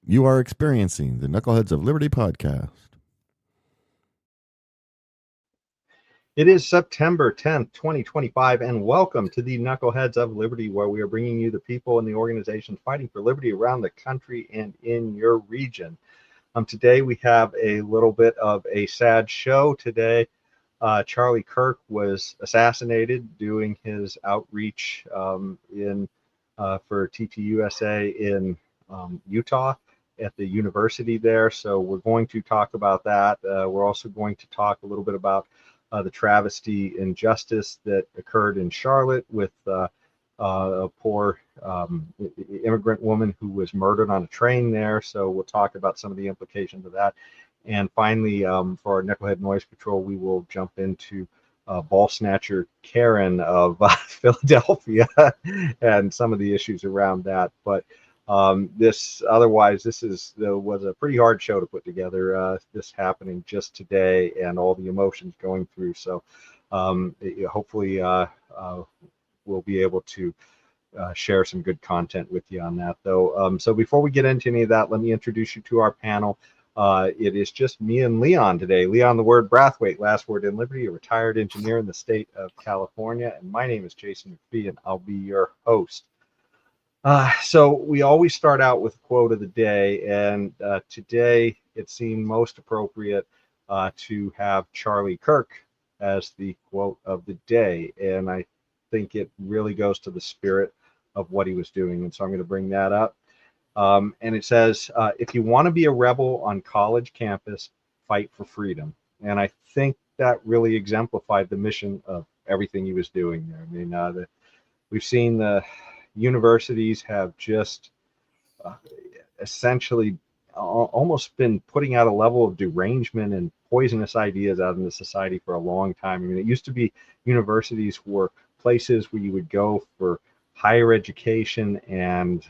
You are experiencing the Knuckleheads of Liberty podcast. It is September 10th, 2025, and welcome to the Knuckleheads of Liberty, where we are bringing you the people and the organizations fighting for liberty around the country and in your region. Today we have a little bit of a sad show today. Charlie Kirk was assassinated doing his outreach for TTUSA in Utah at the university there. So we're going to talk about that. We're also going to talk a little bit about the travesty injustice that occurred in Charlotte with a poor immigrant woman who was murdered on a train there. So we'll talk about some of the implications of that. And finally, for our Knucklehead Noise Patrol, we will jump into ball snatcher Karen of Philadelphia and some of the issues around that. But this was a pretty hard show to put together. This happening just today and all the emotions going through. So hopefully we'll be able to share some good content with you on that, though. So before we get into any of that, let me introduce you to our panel. It is just me and Leon today. Leon, the word Brathwaite, last word in Liberty, a retired engineer in the state of California. And my name is Jason McPhee, and I'll be your host. So we always start out with a quote of the day, and today it seemed most appropriate to have Charlie Kirk as the quote of the day. And I think it really goes to the spirit of what he was doing. And so I'm going to bring that up. And it says, if you want to be a rebel on college campus, fight for freedom. And I think that really exemplified the mission of everything he was doing there. I mean, we've seen the universities have just essentially almost been putting out a level of derangement and poisonous ideas out into society for a long time. I mean, it used to be universities were places where you would go for higher education and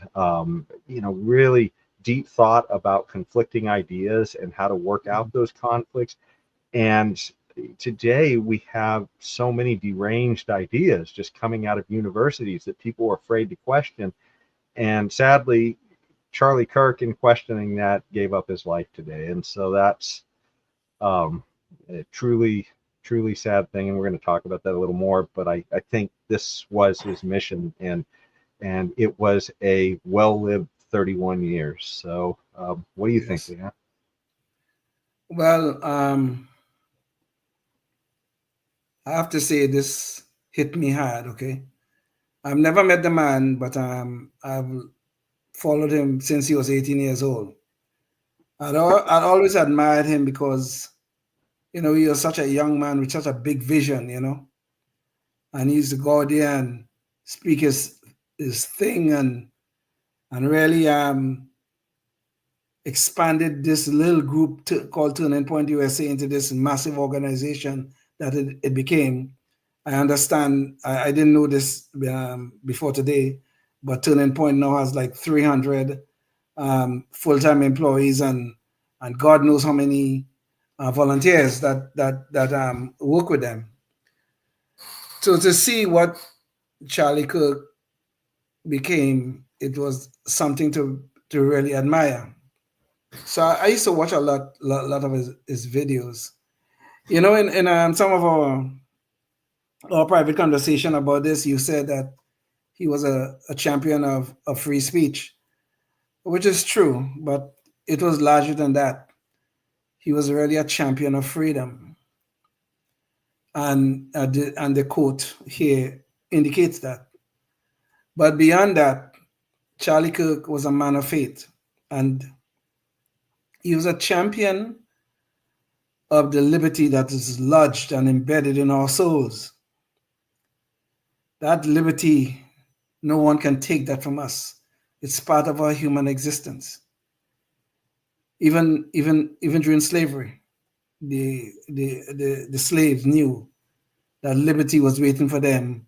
really deep thought about conflicting ideas and how to work out those conflicts. And today we have so many deranged ideas just coming out of universities that people are afraid to question. And sadly, Charlie Kirk, in questioning that, gave up his life today. And so that's a truly sad thing, and we're going to talk about that a little more. But I think this was his mission, and it was a well-lived 31 years. So what do you think, Leon? Well, I have to say this hit me hard, okay? I've never met the man, but I've followed him since he was 18 years old. I'd always admired him because, he was such a young man with such a big vision, and he used to go there and speak his thing and really expanded this little group called Turning Point USA into this massive organization that it became. I understand, I didn't know this before today, but Turning Point now has like 300 full-time employees and God knows how many volunteers that work with them. So to see what Charlie Kirk became, it was something to really admire. So I used to watch a lot of his videos. In some of our private conversation about this, you said that he was a champion of free speech, which is true, but it was larger than that. He was really a champion of freedom. And the quote here indicates that. But beyond that, Charlie Kirk was a man of faith, and he was a champion of the liberty that is lodged and embedded in our souls. That liberty, no one can take that from us. It's part of our human existence. Even during slavery, the slaves knew that liberty was waiting for them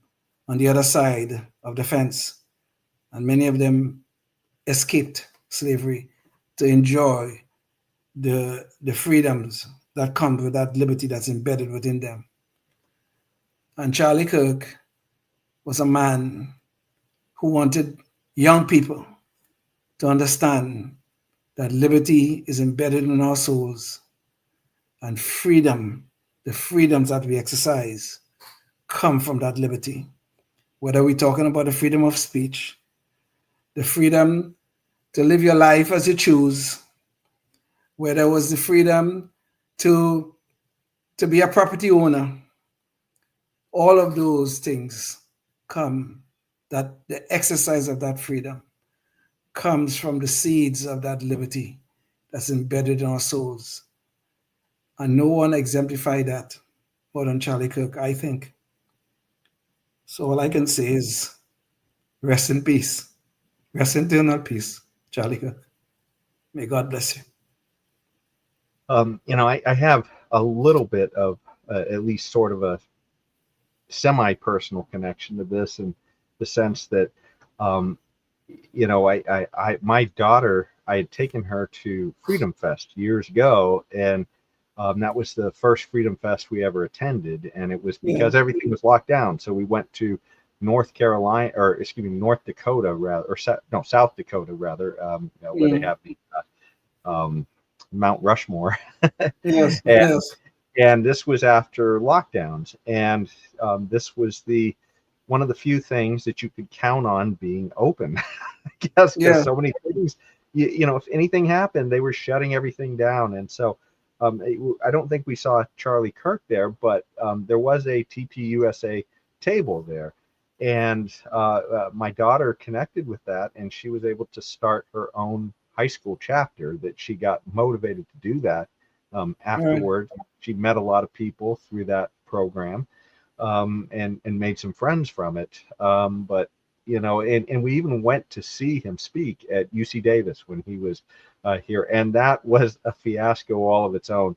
on the other side of the fence, and many of them escaped slavery to enjoy the freedoms that come with that liberty that's embedded within them. And Charlie Kirk was a man who wanted young people to understand that liberty is embedded in our souls, and freedom, the freedoms that we exercise, come from that liberty. Whether we're talking about the freedom of speech, the freedom to live your life as you choose, whether it was the freedom to be a property owner, all of those things come, that the exercise of that freedom comes from the seeds of that liberty that's embedded in our souls. And no one exemplified that more than Charlie Kirk, I think. So all I can say is rest in peace. Rest in eternal peace, Charlie Kirk. May God bless you. I have a little bit of at least sort of a semi-personal connection to this, in the sense that, my daughter, I had taken her to Freedom Fest years ago, and that was the first Freedom Fest we ever attended, and it was because everything was locked down. So we went to North Dakota, rather, or South Dakota, rather, where they have the Mount Rushmore. Yes, and, yes. and this was after lockdowns, and this was one of the few things that you could count on being open. I guess because so many things, if anything happened, they were shutting everything down. And so I don't think we saw Charlie Kirk there, but there was a TPUSA table there. And my daughter connected with that, and she was able to start her own high school chapter that she got motivated to do that. Afterwards, she met a lot of people through that program, and made some friends from it. But and we even went to see him speak at UC Davis when he was here, and that was a fiasco all of its own.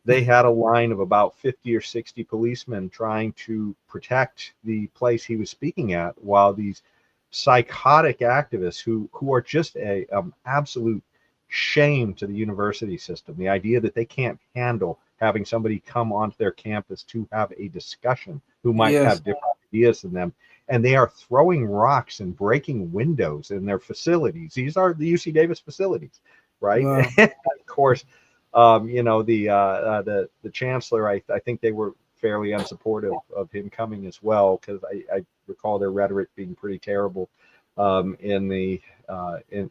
They had a line of about 50 or 60 policemen trying to protect the place he was speaking at, while these psychotic activists who are just a absolute shame to the university system. The idea that they can't handle having somebody come onto their campus to have a discussion who might have different ideas than them, and they are throwing rocks and breaking windows in their facilities. These are the UC Davis facilities, right? Wow. Of course, the chancellor, I think they were fairly unsupportive of him coming as well, because I recall their rhetoric being pretty terrible in the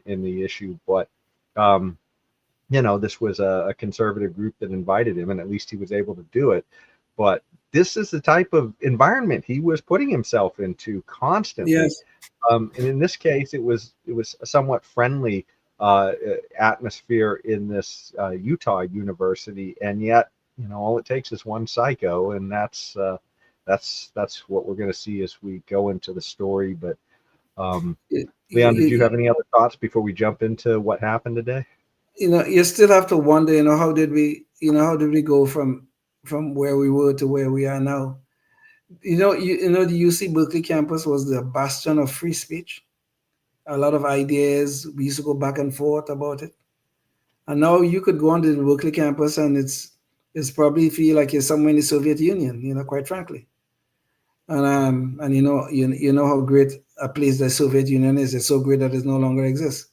issue. But this was a conservative group that invited him, and at least he was able to do it. But this is the type of environment he was putting himself into constantly. Yes. And in this case, it was a somewhat friendly atmosphere in this Utah university, and yet all it takes is one psycho, and that's what we're going to see as we go into the story. But Leon, did you have any other thoughts before we jump into what happened today? You still have to wonder, how did we go from where we were to where we are now? The UC Berkeley campus was the bastion of free speech. A lot of ideas, we used to go back and forth about it. And now you could go onto the Berkeley campus, and it's probably feel like you're somewhere in the Soviet Union, quite frankly. And you know how great a place the Soviet Union is. It's so great that it no longer exists.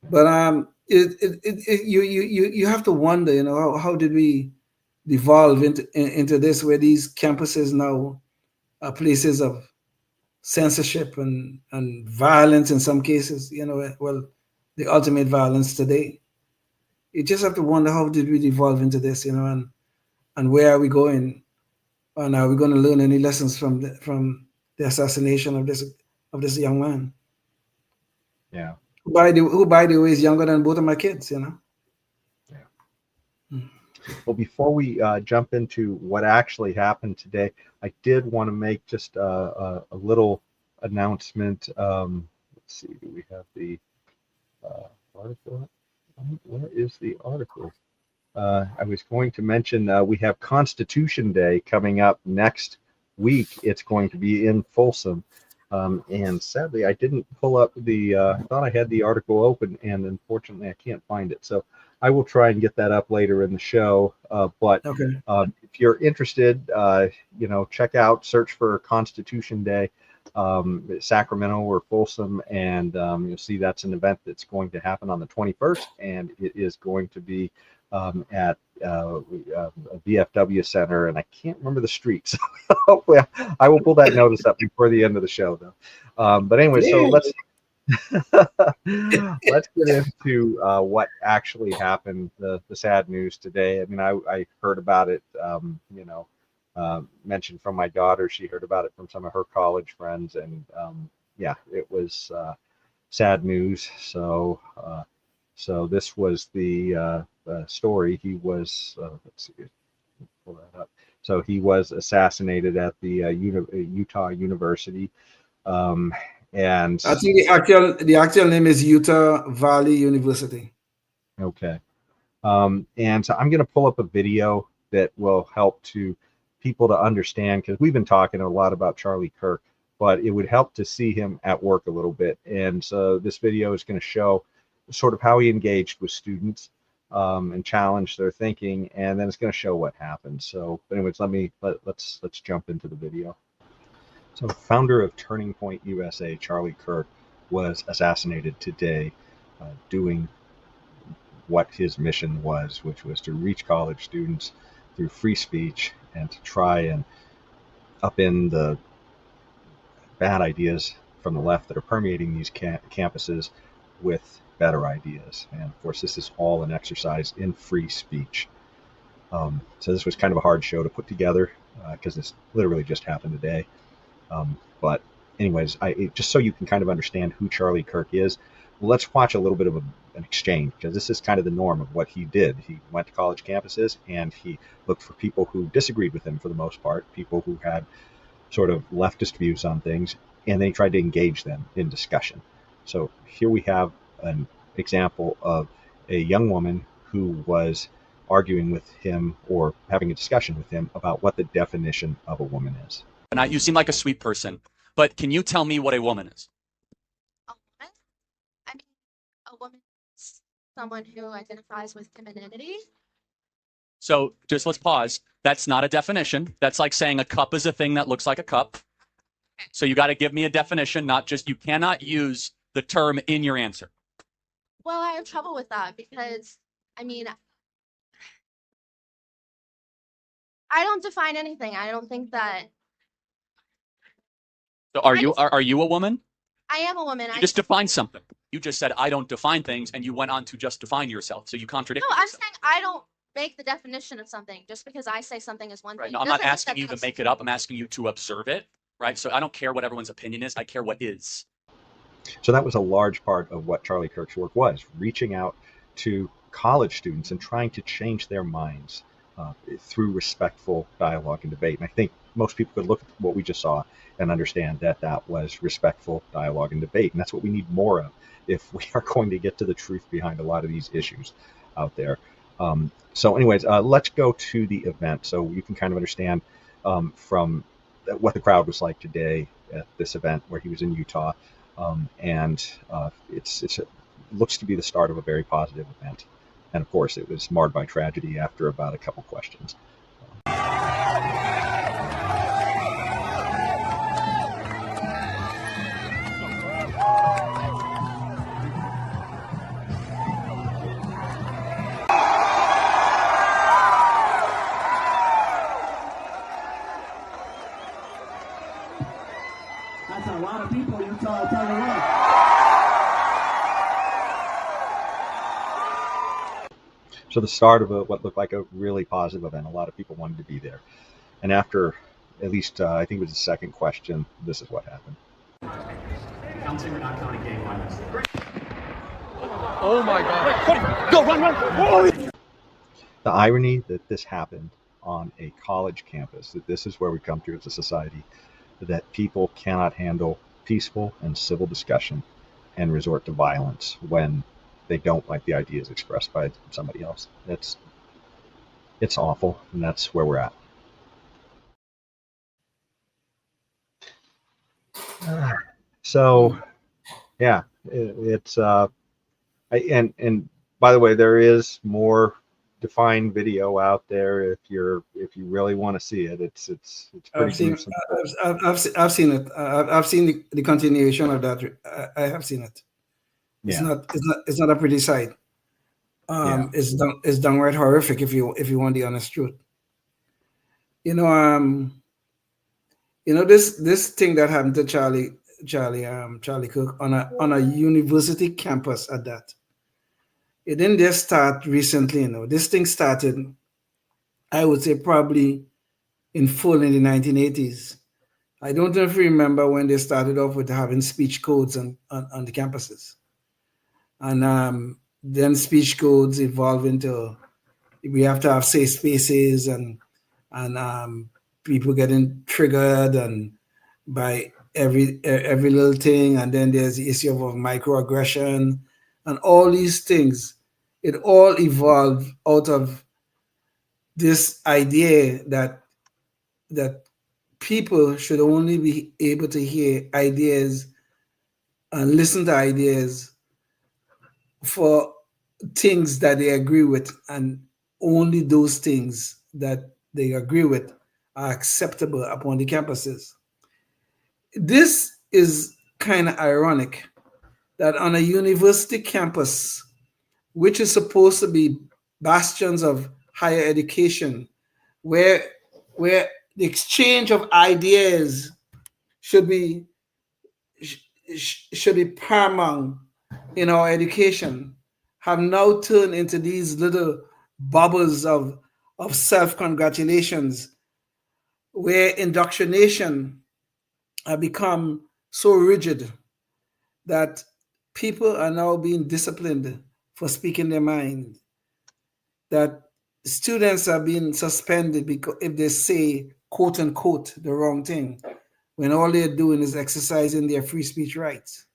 But you have to wonder, how did we devolve into this, where these campuses now are places of censorship and violence in some cases, well, the ultimate violence today. You just have to wonder, how did we devolve into this, and where are we going? And are we going to learn any lessons from the assassination of this young man? Yeah. Who by the way is younger than both of my kids, Yeah. Well, before we jump into what actually happened today, I did want to make just a little announcement. Let's see, do we have the article? Where is the article? I was going to mention we have Constitution Day coming up next week. It's going to be in Folsom. And sadly, I didn't pull up I thought I had the article open, and unfortunately I can't find it. So I will try and get that up later in the show. But if you're interested, search for Constitution Day. Sacramento or Folsom, and you'll see that's an event that's going to happen on the 21st, and it is going to be at a VFW center, and I can't remember the street, so hopefully I will pull that notice up before the end of the show, though. But anyway, so let's get into what actually happened, the sad news today. I mean, I heard about it, mentioned from my daughter. She heard about it from some of her college friends, and yeah, it was sad news. So this was the story. He was, let's see, pull that up. So he was assassinated at the Utah University. And I think the actual name is Utah Valley University. Okay. And so I'm going to pull up a video that will help to people to understand, because we've been talking a lot about Charlie Kirk, but it would help to see him at work a little bit. And so this video is going to show sort of how he engaged with students and challenged their thinking, and then it's going to show what happened. So anyways, let's jump into the video. So founder of Turning Point USA, Charlie Kirk, was assassinated today doing what his mission was, which was to reach college students through free speech and to try and upend the bad ideas from the left that are permeating these campuses with better ideas. And of course, this is all an exercise in free speech. So this was kind of a hard show to put together because this literally just happened today. But anyways, just so you can kind of understand who Charlie Kirk is, let's watch a little bit of an exchange, because this is kind of the norm of what he did. He went to college campuses and he looked for people who disagreed with him for the most part, people who had sort of leftist views on things, and they tried to engage them in discussion. So here we have an example of a young woman who was arguing with him or having a discussion with him about what the definition of a woman is. You seem like a sweet person, but can you tell me what a woman is? A woman? I mean, a woman is someone who identifies with femininity. So just let's pause. That's not a definition. That's like saying a cup is a thing that looks like a cup. So you got to give me a definition, not just, you cannot use the term in your answer. Well, I have trouble with that because, I mean, I don't define anything. I don't think that. So are you a woman? I am a woman. You just defined something. You just said, I don't define things, and you went on to just define yourself. So you contradict No, I'm yourself. saying I don't make the definition of something just because I say something is one Right. thing. No, I'm not asking you to make it up. I'm asking you to observe it. Right. So I don't care what everyone's opinion is. I care what is. So that was a large part of what Charlie Kirk's work was, reaching out to college students and trying to change their minds through respectful dialogue and debate. And I think most people could look at what we just saw and understand that that was respectful dialogue and debate. And that's what we need more of if we are going to get to the truth behind a lot of these issues out there. So anyways, let's go to the event so you can kind of understand from what the crowd was like today at this event where he was in Utah. And it looks to be the start of a very positive event. And of course, it was marred by tragedy after about a couple questions. That's a lot of people, Utah, I'll tell you what. So the start of what looked like a really positive event. A lot of people wanted to be there. And after at least, I think it was the second question, this is what happened. Counting or not counting gang violence? Oh my God. Go, run. Whoa. The irony that this happened on a college campus, that this is where we come to as a society, that people cannot handle peaceful and civil discussion and resort to violence when they don't like the ideas expressed by somebody else. It's awful, and that's where we're at. So, yeah, it's and by the way, there is more defined video out there if you really want to see it. It's pretty I've seen, gruesome. I've seen it. I've seen the continuation of that. I have seen it. It's Yeah. not a pretty sight. Yeah. It's downright horrific if you want the honest truth. This thing that happened to Charlie Cook on a university campus at that. It didn't just start recently. This thing started, I would say, probably in full in the 1980s. I don't know if you remember when they started off with having speech codes on the campuses. And then speech codes evolve into, we have to have safe spaces and people getting triggered and by every little thing. And then there's the issue of microaggression and all these things. It all evolved out of this idea that people should only be able to hear ideas and listen to ideas for things that they agree with, and only those things that they agree with are acceptable upon the campuses. This is kind of ironic that on a university campus, which is supposed to be bastions of higher education, where the exchange of ideas should be paramount in our education, have now turned into these little bubbles of self-congratulations, where indoctrination have become so rigid that people are now being disciplined for speaking their mind, that students are being suspended because if they say quote unquote the wrong thing, when all they're doing is exercising their free speech rights.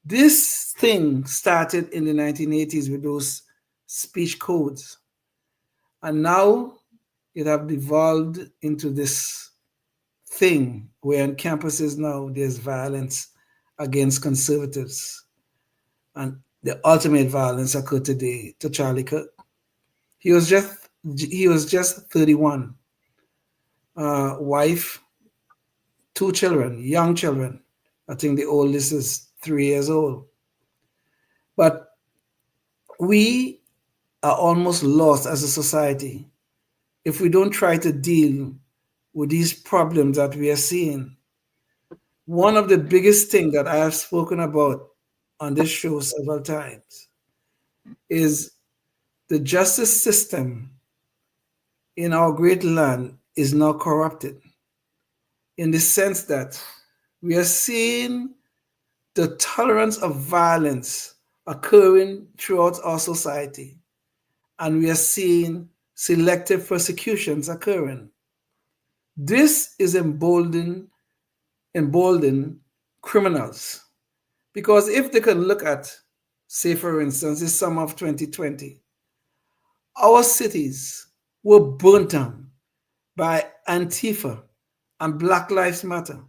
This thing started in the 1980s with those speech codes, and now it have devolved into this thing where on campuses now there's violence against conservatives, and the ultimate violence occurred today to Charlie Kirk. He was just 31, wife, 2 children, young children. I think the oldest is 3 years old. But we are almost lost as a society if we don't try to deal with these problems that we are seeing. One of the biggest things that I have spoken about on this show several times is the justice system in our great land is now corrupted, in the sense that we are seeing the tolerance of violence occurring throughout our society, and we are seeing selective persecutions occurring. This is embolden criminals, because if they can look at, say for instance, the summer of 2020, our cities were burnt down by Antifa and Black Lives Matter,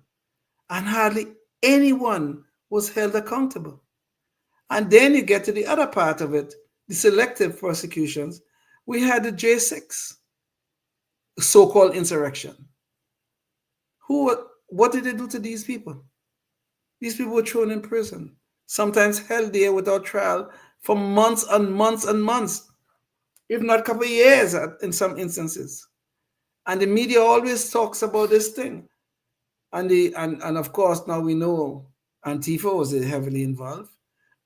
and hardly anyone was held accountable. And then you get to the other part of it, the selective prosecutions. We had the J6, so-called insurrection. What did they do to these people? These people were thrown in prison, sometimes held there without trial for months and months and months, if not a couple of years in some instances. And the media always talks about this thing. And of course, now we know Antifa was heavily involved.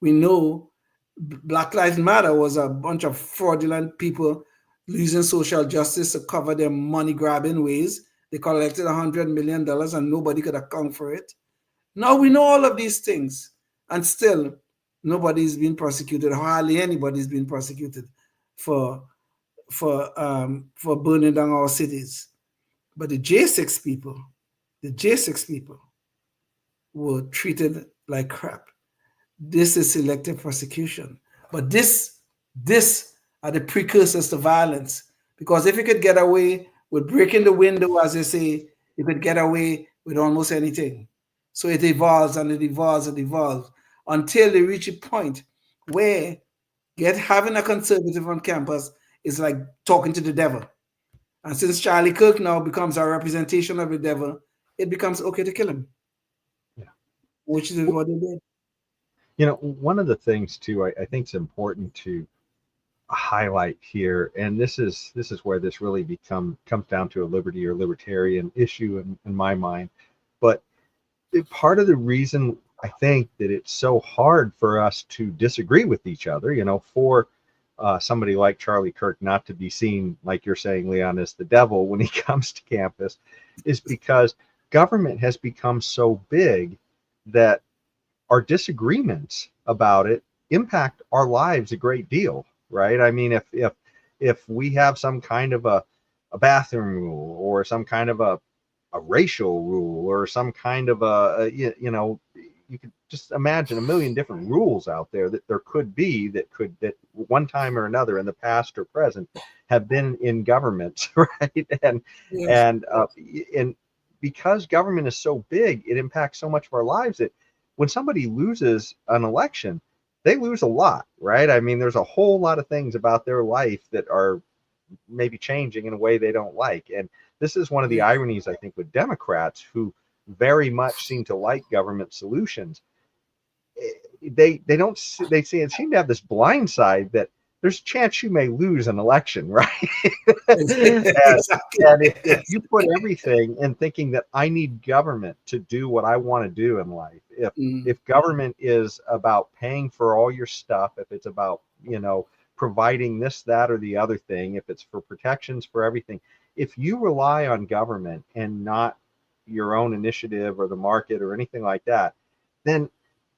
We know Black Lives Matter was a bunch of fraudulent people using social justice to cover their money-grabbing ways. They collected $100 million and nobody could account for it. Now we know all of these things, and still nobody's been prosecuted. Hardly anybody's been prosecuted for burning down our cities. But the J6 people were treated like crap. This is selective prosecution. But this are the precursors to violence. Because if you could get away with breaking the window, as they say, you could get away with almost anything. So it evolves and it evolves and evolves until they reach a point where having a conservative on campus is like talking to the devil. And since Charlie Kirk now becomes a representation of the devil, it becomes okay to kill him. Yeah. Which is what they did. You know, one of the things too, I think it's important to highlight here, and this is where this really comes down to a liberty or libertarian issue in my mind. But part of the reason I think that it's so hard for us to disagree with each other, you know, for somebody like Charlie Kirk not to be seen, like you're saying, Leon, as the devil when he comes to campus, is because government has become so big that our disagreements about it impact our lives a great deal, right? I mean, if we have some kind of a bathroom rule or some kind of a racial rule or some kind of you know, you could just imagine a million different rules out there that there could be that one time or another in the past or present have been in government, right? And Yes. and because government is so big, it impacts so much of our lives that when somebody loses an election, they lose a lot, right? I mean, there's a whole lot of things about their life that are maybe changing in a way they don't like. And this is one of the ironies, I think, with Democrats who very much seem to like government solutions. They seem to have this blind side that there's a chance you may lose an election, right? Exactly. And if you put everything in thinking that I need government to do what I want to do in life, if government is about paying for all your stuff, if it's about, you know, providing this, that, or the other thing, if it's for protections for everything, if you rely on government and not your own initiative or the market or anything like that, then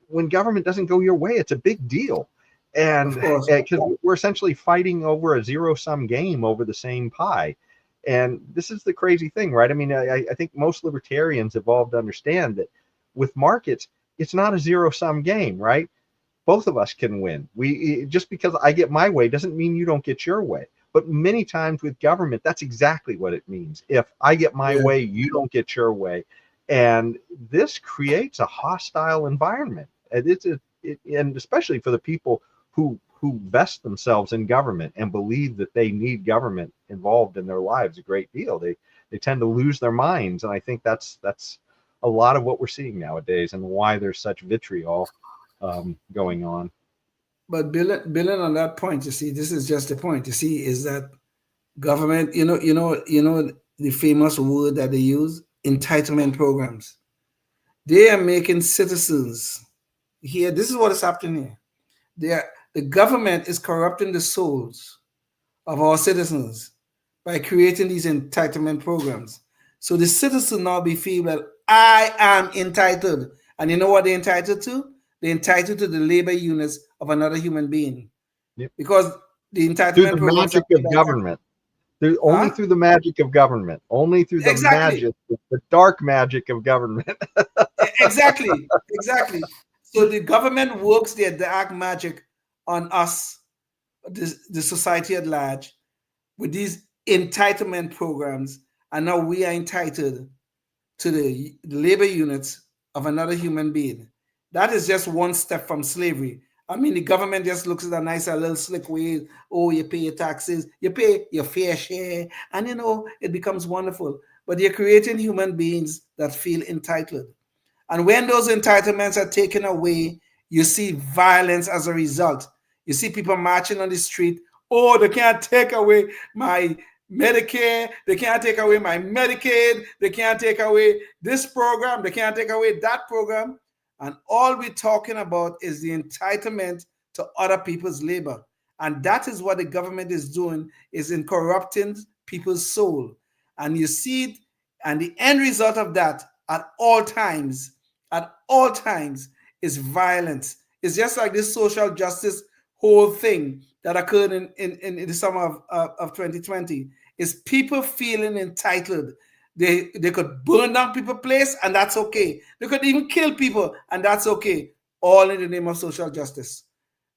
when government doesn't go your way, it's a big deal. And because we're essentially fighting over a zero-sum game over the same pie. And this is the crazy thing, right? I mean, I think most libertarians evolved to understand that with markets, it's not a zero-sum game, right? Both of us can win. Just because I get my way doesn't mean you don't get your way. But many times with government, that's exactly what it means. If I get my way, you don't get your way. And this creates a hostile environment. And and especially for the people who vest themselves in government and believe that they need government involved in their lives a great deal. They tend to lose their minds. And I think that's a lot of what we're seeing nowadays and why there's such vitriol going on. But building on that point, you see, this is just the point. You see, is that government, you know, the famous word that they use, entitlement programs. They are making citizens here. This is what is happening here. The government is corrupting the souls of our citizens by creating these entitlement programs. So the citizen now be feel that I am entitled. And you know what they're entitled to? They're entitled to the labor units of another human being. Yep. Because the entitlement through the programs magic of government. Only through the magic of government. Only through the magic, the dark magic of government. Exactly. So the government works their dark magic on us, the society at large, with these entitlement programs, and now we are entitled to the labor units of another human being. That is just one step from slavery. I mean, the government just looks at a nice little slick way. Oh, you pay your taxes, you pay your fair share, and you know, it becomes wonderful. But you're creating human beings that feel entitled. And when those entitlements are taken away, you see violence as a result. You see people marching on the street. Oh, they can't take away my Medicare. They can't take away my Medicaid. They can't take away this program. They can't take away that program. And all we're talking about is the entitlement to other people's labor. And that is what the government is doing, is in corrupting people's soul. And you see it, and the end result of that at all times is violence. It's just like this social justice whole thing that occurred in the summer of 2020, is people feeling entitled. They could burn down people's place, and that's okay. They could even kill people, and that's okay. All in the name of social justice.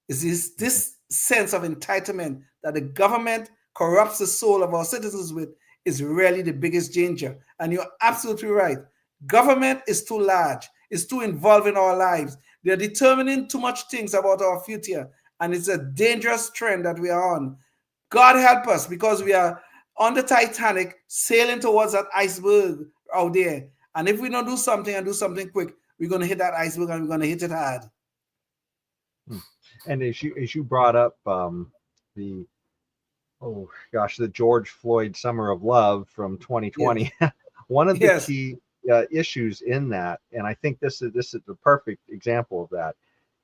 Is this sense of entitlement that the government corrupts the soul of our citizens with is really the biggest danger. And you're absolutely right. Government is too large. It's too involved in our lives. They're determining too much things about our future. And it's a dangerous trend that we are on. God help us, because we are on the Titanic sailing towards that iceberg out there. And if we don't do something and do something quick, we're going to hit that iceberg, and we're going to hit it hard. And as you brought up the George Floyd Summer of Love from 2020, Yes. one of the Yes. key issues in that, and I think this is the perfect example of that,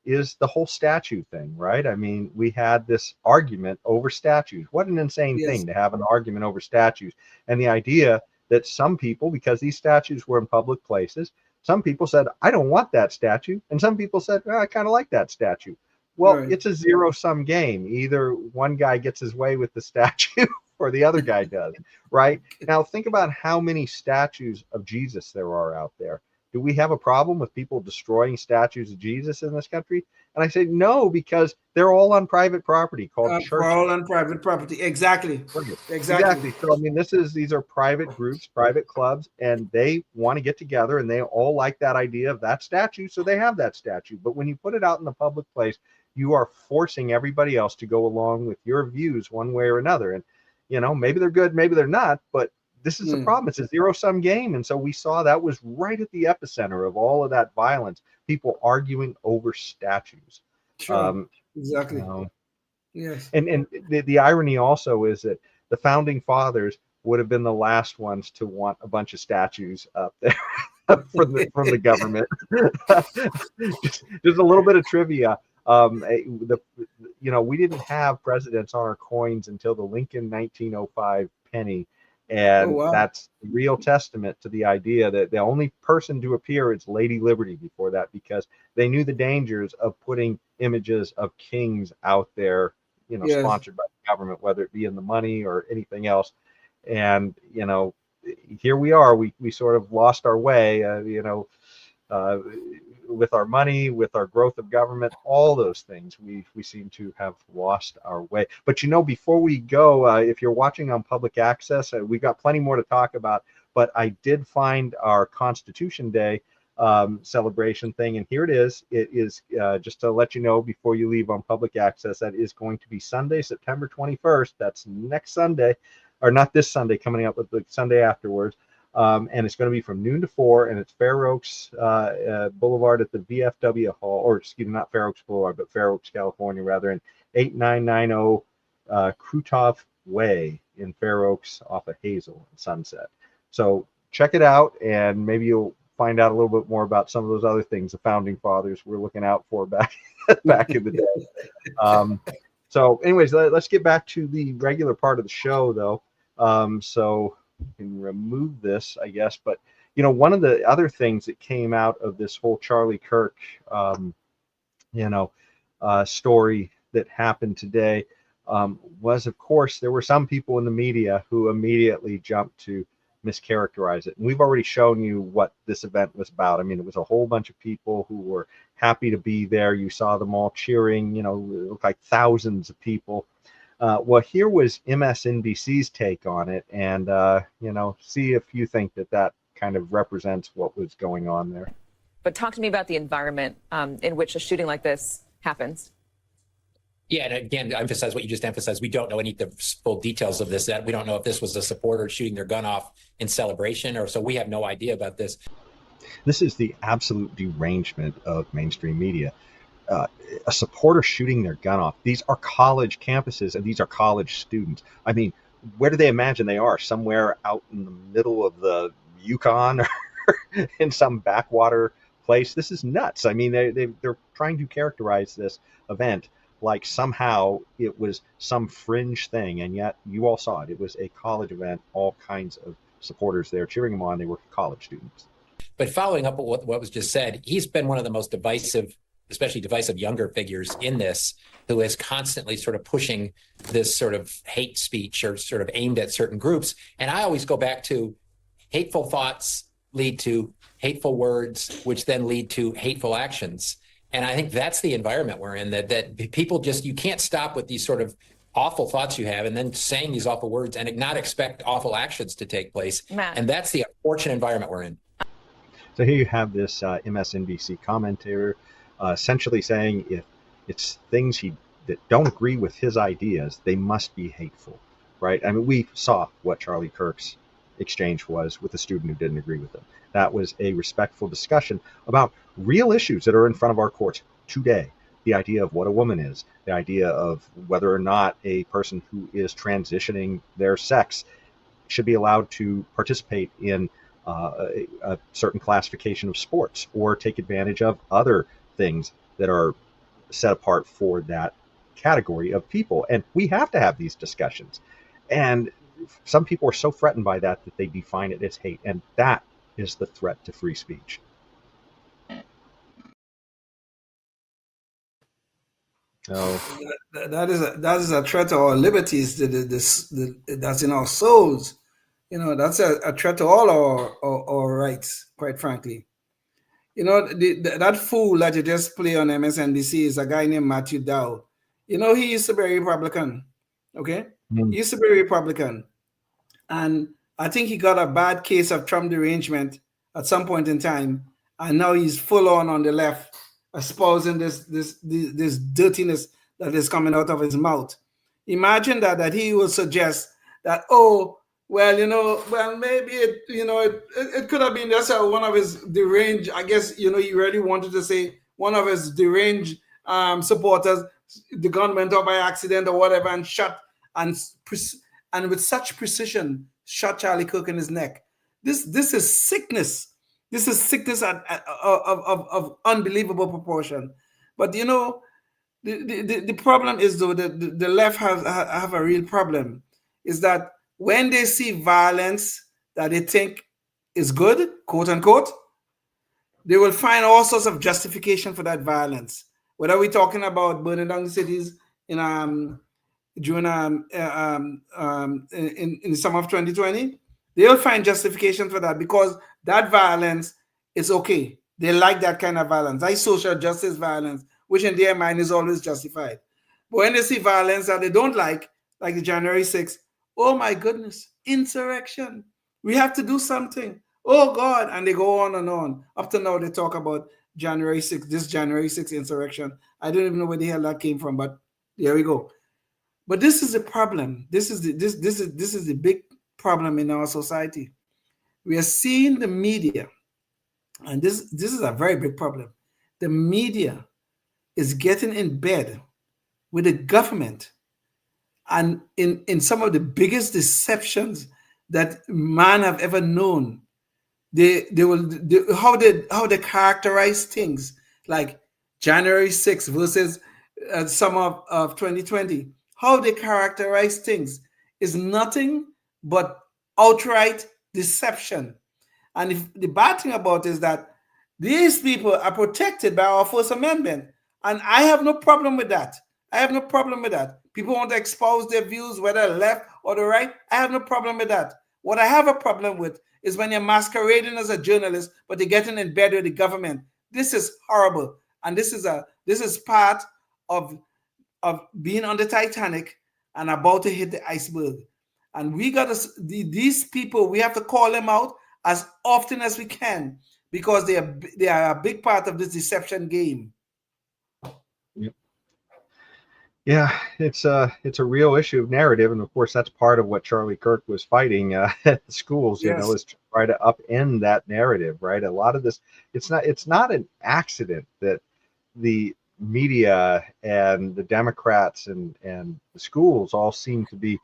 is the whole statue thing, right? I mean, we had this argument over statues. What an insane Yes. thing to have an argument over statues. And the idea that some people, because these statues were in public places, some people said, I don't want that statue. And some people said, I kind of like that statue. Well, Right. it's a zero-sum game. Either one guy gets his way with the statue or the other guy does, right? Now, think about how many statues of Jesus there are out there. Do we have a problem with people destroying statues of Jesus in this country? And I say no, because they're all on private property called churches. All on private property. Exactly. Exactly. So I mean, these are private groups, private clubs, and they want to get together, and they all like that idea of that statue, so they have that statue. But when you put it out in the public place, you are forcing everybody else to go along with your views one way or another. And maybe they're good, maybe they're not, but this is the problem. It's a zero-sum game. And so we saw that was right at the epicenter of all of that violence, people arguing over statues. Sure. Exactly. Yes. And the irony also is that the founding fathers would have been the last ones to want a bunch of statues up there from the government. just a little bit of trivia. We didn't have presidents on our coins until the Lincoln 1905 penny. And that's a real testament to the idea that the only person to appear is Lady Liberty before that, because they knew the dangers of putting images of kings out there, Yes. sponsored by the government, whether it be in the money or anything else. And, here we are, we sort of lost our way, with our money, with our growth of government, all those things, we seem to have lost our way. But before we go, if you're watching on public access, we've got plenty more to talk about. But I did find our Constitution Day celebration thing, and here it is. It is just to let you know before you leave on public access, that is going to be Sunday, September 21st. That's next Sunday, or not this Sunday coming up, but the Sunday afterwards. And it's going to be from noon to 4, and it's Fair Oaks Boulevard at the VFW Hall, or excuse me, not Fair Oaks Boulevard, but Fair Oaks, California, rather, in 8990 Krutov Way in Fair Oaks off of Hazel and Sunset. So check it out, and maybe you'll find out a little bit more about some of those other things the founding fathers were looking out for back in the day. So anyways, let's get back to the regular part of the show, though. So we can remove this, I guess. But, one of the other things that came out of this whole Charlie Kirk, story that happened today was, of course, there were some people in the media who immediately jumped to mischaracterize it. And we've already shown you what this event was about. I mean, it was a whole bunch of people who were happy to be there. You saw them all cheering, it looked like thousands of people. Well, here was MSNBC's take on it, and see if you think that kind of represents what was going on there. But talk to me about the environment in which a shooting like this happens. Yeah, and again, to emphasize what you just emphasized, we don't know any of the full details of this. That we don't know if this was a supporter shooting their gun off in celebration, or so we have no idea about this. This is the absolute derangement of mainstream media. A supporter shooting their gun off. These are college campuses, and these are college students. I mean, where do they imagine they are? Somewhere out in the middle of the Yukon or in some backwater place? This is nuts. I mean, they're trying to characterize this event like somehow it was some fringe thing, and yet you all saw it. It was a college event, all kinds of supporters there cheering them on. They were college students. But following up on what was just said, he's been one of the most divisive, especially divisive younger figures in this, who is constantly sort of pushing this sort of hate speech or sort of aimed at certain groups. And I always go back to hateful thoughts lead to hateful words, which then lead to hateful actions. And I think that's the environment we're in, that people just, you can't stop with these sort of awful thoughts you have and then saying these awful words and not expect awful actions to take place. Matt. And that's the unfortunate environment we're in. So here you have this MSNBC commentator essentially saying if it's things he that don't agree with his ideas, they must be hateful, right? I mean, we saw what Charlie Kirk's exchange was with a student who didn't agree with him. That was a respectful discussion about real issues that are in front of our courts today. The idea of what a woman is, the idea of whether or not a person who is transitioning their sex should be allowed to participate in a certain classification of sports or take advantage of other things that are set apart for that category of people. And we have to have these discussions. And some people are so threatened by that that they define it as hate. And that is the threat to free speech. So that is a threat to our liberties. That's in our souls. That's a threat to all our rights, quite frankly. That fool that you just play on MSNBC is a guy named Matthew Dow. He used to be a Republican. Okay? He used to be a Republican. And I think he got a bad case of Trump derangement at some point in time. And now he's full on the left, espousing this dirtiness that is coming out of his mouth. Imagine that he will suggest that, maybe it could have been just one of his deranged, I guess, he really wanted to say one of his deranged supporters, the gun went off by accident or whatever and shot and with such precision shot Charlie Kirk in his neck. This is sickness. This is sickness of unbelievable proportion. But the problem is, though, the left have a real problem, is that when they see violence that they think is good, quote unquote, they will find all sorts of justification for that violence. Whether we're talking about burning down the cities in during in the summer of 2020, they'll find justification for that because that violence is okay. They like that kind of violence. Like social justice violence, which in their mind is always justified. But when they see violence that they don't like the January 6th, oh my goodness, insurrection. We have to do something. Oh God. And they go on and on. Up to now, they talk about January 6th, this January 6th insurrection. I don't even know where the hell that came from, but there we go. But this is a problem. This is the big problem in our society. We are seeing the media, and this is a very big problem. The media is getting in bed with the government, and in some of the biggest deceptions that man have ever known. How they characterize things like January 6th versus summer of 2020. How they characterize things is nothing but outright deception. And the bad thing about it is that these people are protected by our First Amendment. And I have no problem with that. I have no problem with that. People want to expose their views, whether left or the right. I have no problem with that. What I have a problem with is when you're masquerading as a journalist, but you're getting in bed with the government. This is horrible. And this is part of being on the Titanic and about to hit the iceberg. And we got to, these people, we have to call them out as often as we can because they are a big part of this deception game. Yeah, it's a real issue of narrative, and of course that's part of what Charlie Kirk was fighting at the schools. Yes. Is to try to upend that narrative, right? A lot of this, it's not an accident that the media and the Democrats and the schools all seem to be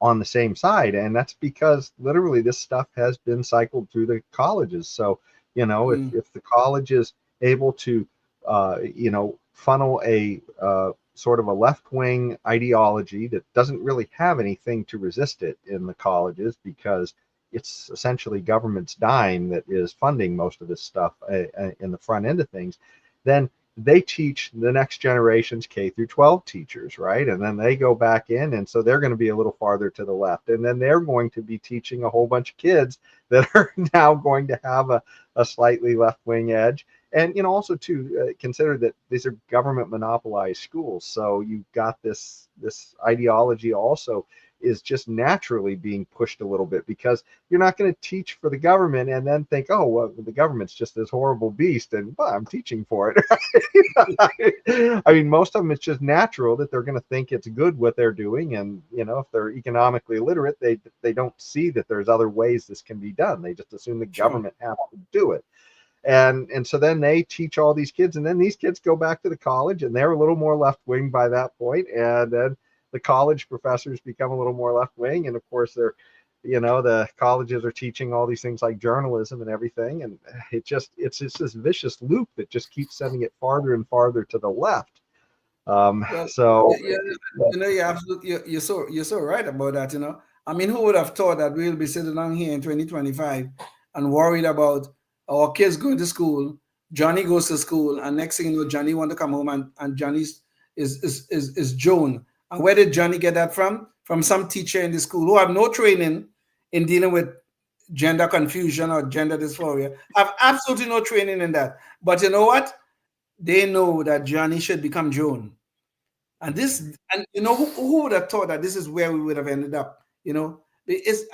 on the same side, and that's because literally this stuff has been cycled through the colleges. So if the college is able to funnel a sort of a left-wing ideology that doesn't really have anything to resist it in the colleges because it's essentially government's dime that is funding most of this stuff in the front end of things, then they teach the next generation's K through 12 teachers, right? And then they go back in, and so they're going to be a little farther to the left. And then they're going to be teaching a whole bunch of kids that are now going to have a slightly left-wing edge. And also to consider that these are government monopolized schools, so you've got this ideology also is just naturally being pushed a little bit, because you're not going to teach for the government and then think, oh, well, the government's just this horrible beast and well, I'm teaching for it. I mean, most of them, it's just natural that they're going to think it's good what they're doing. And, you know, if they're economically illiterate, they don't see that there's other ways this can be done. They just assume the government has to do it. And so then they teach all these kids, and then these kids go back to the college and they're a little more left wing by that point. And then the college professors become a little more left wing. And of course, they're, you know, the colleges are teaching all these things like journalism and everything. And it's just this vicious loop that just keeps sending it farther and farther to the left. So, you know, you're so right about that. You know, I mean, who would have thought that we'll be sitting down here in 2025 and worried about our kids going to school? Johnny goes to school, and next thing you know, Johnny want to come home, and Johnny is Joan. And where did Johnny get that from? From some teacher in the school who have no training in dealing with gender confusion or gender dysphoria. Have absolutely no training in that. But you know what? They know that Johnny should become Joan. And you know, who would have thought that this is where we would have ended up? You know,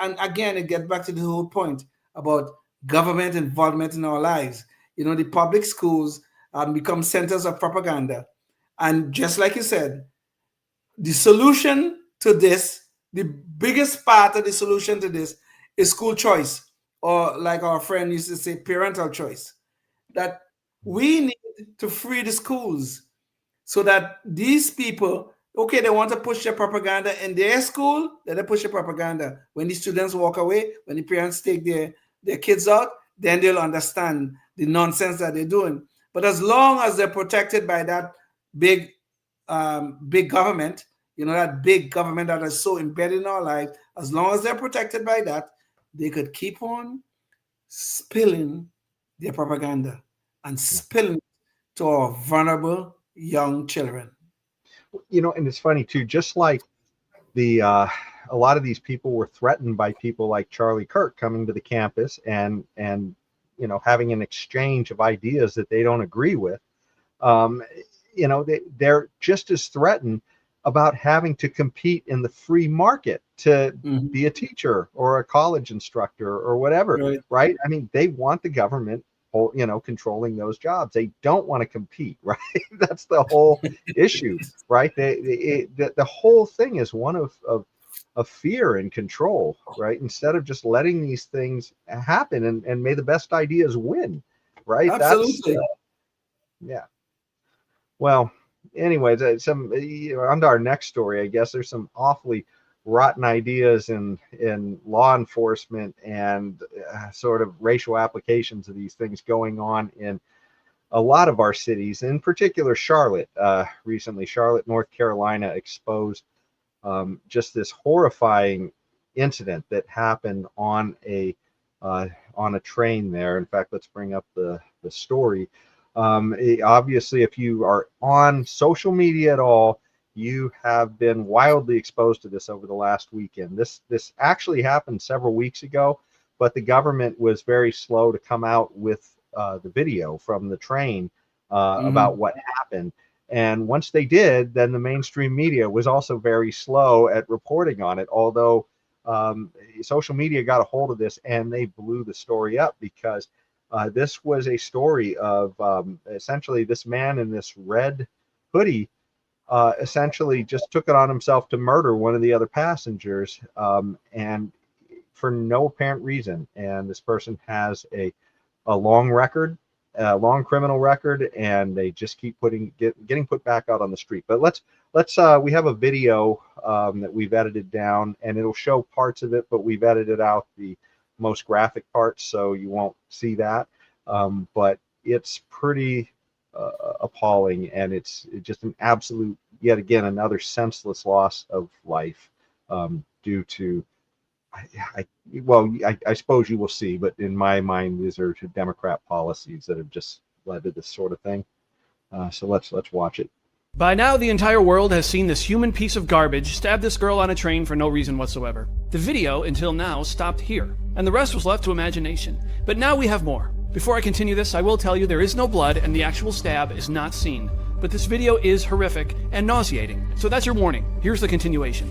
and again, it gets back to the whole point about government involvement in our lives. You know, the public schools become centers of propaganda. And just like you said, the solution to this, the biggest part of the solution to this is school choice, or like our friend used to say, parental choice. That we need to free the schools so that these people, okay, they want to push their propaganda in their school, then they push the propaganda. When the students walk away, when the parents take their kids out, then they'll understand the nonsense that they're doing. But as long as they're protected by that big government, you know, that big government that is so embedded in our lives, as long as they're protected by that, they could keep on spilling their propaganda and spilling to our vulnerable young children. You know, and it's funny too, just like a lot of these people were threatened by people like Charlie Kirk coming to the campus and you know, having an exchange of ideas that they don't agree with. You know, they're just as threatened about having to compete in the free market to be a teacher or a college instructor or whatever, right? I mean, they want the government, you know, controlling those jobs. They don't want to compete, right? That's the whole issue, right? The whole thing is one of fear and control, right? Instead of just letting these things happen and may the best ideas win, right? Absolutely. Yeah. Well, anyways, on to our next story. I guess there's some awfully rotten ideas in law enforcement and sort of racial applications of these things going on in a lot of our cities, in particular Charlotte. Recently, Charlotte, North Carolina exposed just this horrifying incident that happened on a train there. In fact, let's bring up the story. Obviously, if you are on social media at all, you have been wildly exposed to this over the last weekend. This actually happened several weeks ago, but the government was very slow to come out with the video from the train about what happened. And once they did, then the mainstream media was also very slow at reporting on it, although social media got a hold of this and they blew the story up, because this was a story of essentially this man in this red hoodie essentially just took it on himself to murder one of the other passengers, and for no apparent reason. And this person has a long record, a long criminal record, and they just keep getting put back out on the street. But let's we have a video that we've edited down, and it'll show parts of it, but we've edited out the most graphic parts, so you won't see that. But it's pretty appalling, and it's just an absolute, yet again, another senseless loss of life due to, I suppose you will see, but in my mind, these are Democrat policies that have just led to this sort of thing. So let's watch it. By now, the entire world has seen this human piece of garbage stab this girl on a train for no reason whatsoever. The video, until now, stopped here, and the rest was left to imagination. But now we have more. Before I continue this, I will tell you there is no blood and the actual stab is not seen. But this video is horrific and nauseating, so that's your warning. Here's the continuation.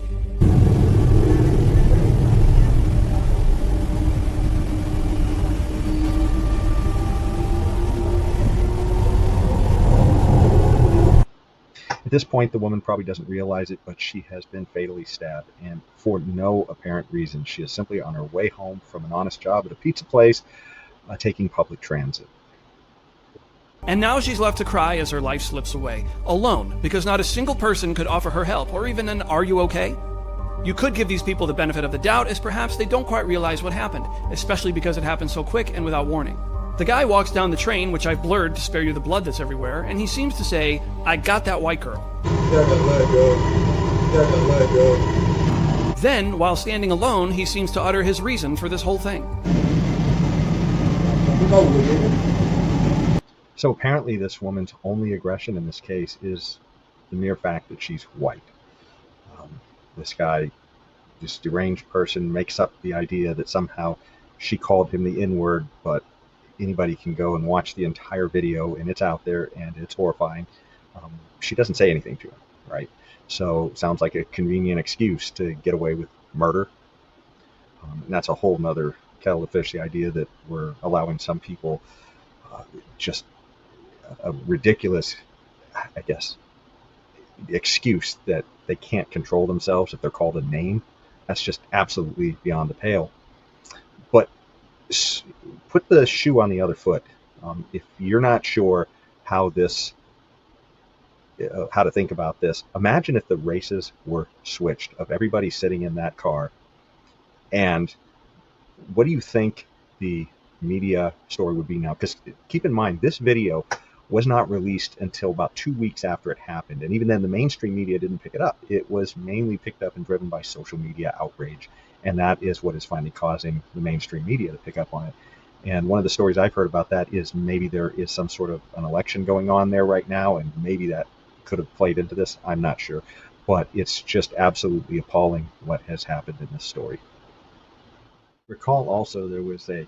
this point, the woman probably doesn't realize it, but she has been fatally stabbed, and for no apparent reason. She is simply on her way home from an honest job at a pizza place, taking public transit. And now she's left to cry as her life slips away, alone, because not a single person could offer her help, or even an "are you okay?" You could give these people the benefit of the doubt, as perhaps they don't quite realize what happened, especially because it happened so quick and without warning. The guy walks down the train, which I've blurred to spare you the blood that's everywhere, and he seems to say, "I got that white girl." Then, while standing alone, he seems to utter his reason for this whole thing. So apparently this woman's only aggression in this case is the mere fact that she's white. This guy, this deranged person, makes up the idea that somehow she called him the N-word, but anybody can go and watch the entire video, and it's out there, and it's horrifying. She doesn't say anything to him, right? So sounds like a convenient excuse to get away with murder. And that's a whole nother kettle of fish, the idea that we're allowing some people just a ridiculous, I guess, excuse that they can't control themselves if they're called a name. That's just absolutely beyond the pale. But put the shoe on the other foot. If you're not sure how to think about this, imagine if the races were switched of everybody sitting in that car. And what do you think the media story would be now? Because keep in mind, this video was not released until about 2 weeks after it happened. And even then, the mainstream media didn't pick it up. It was mainly picked up and driven by social media outrage. And that is what is finally causing the mainstream media to pick up on it. And one of the stories I've heard about that is maybe there is some sort of an election going on there right now, and maybe that could have played into this. I'm not sure. But it's just absolutely appalling what has happened in this story. Recall also there was the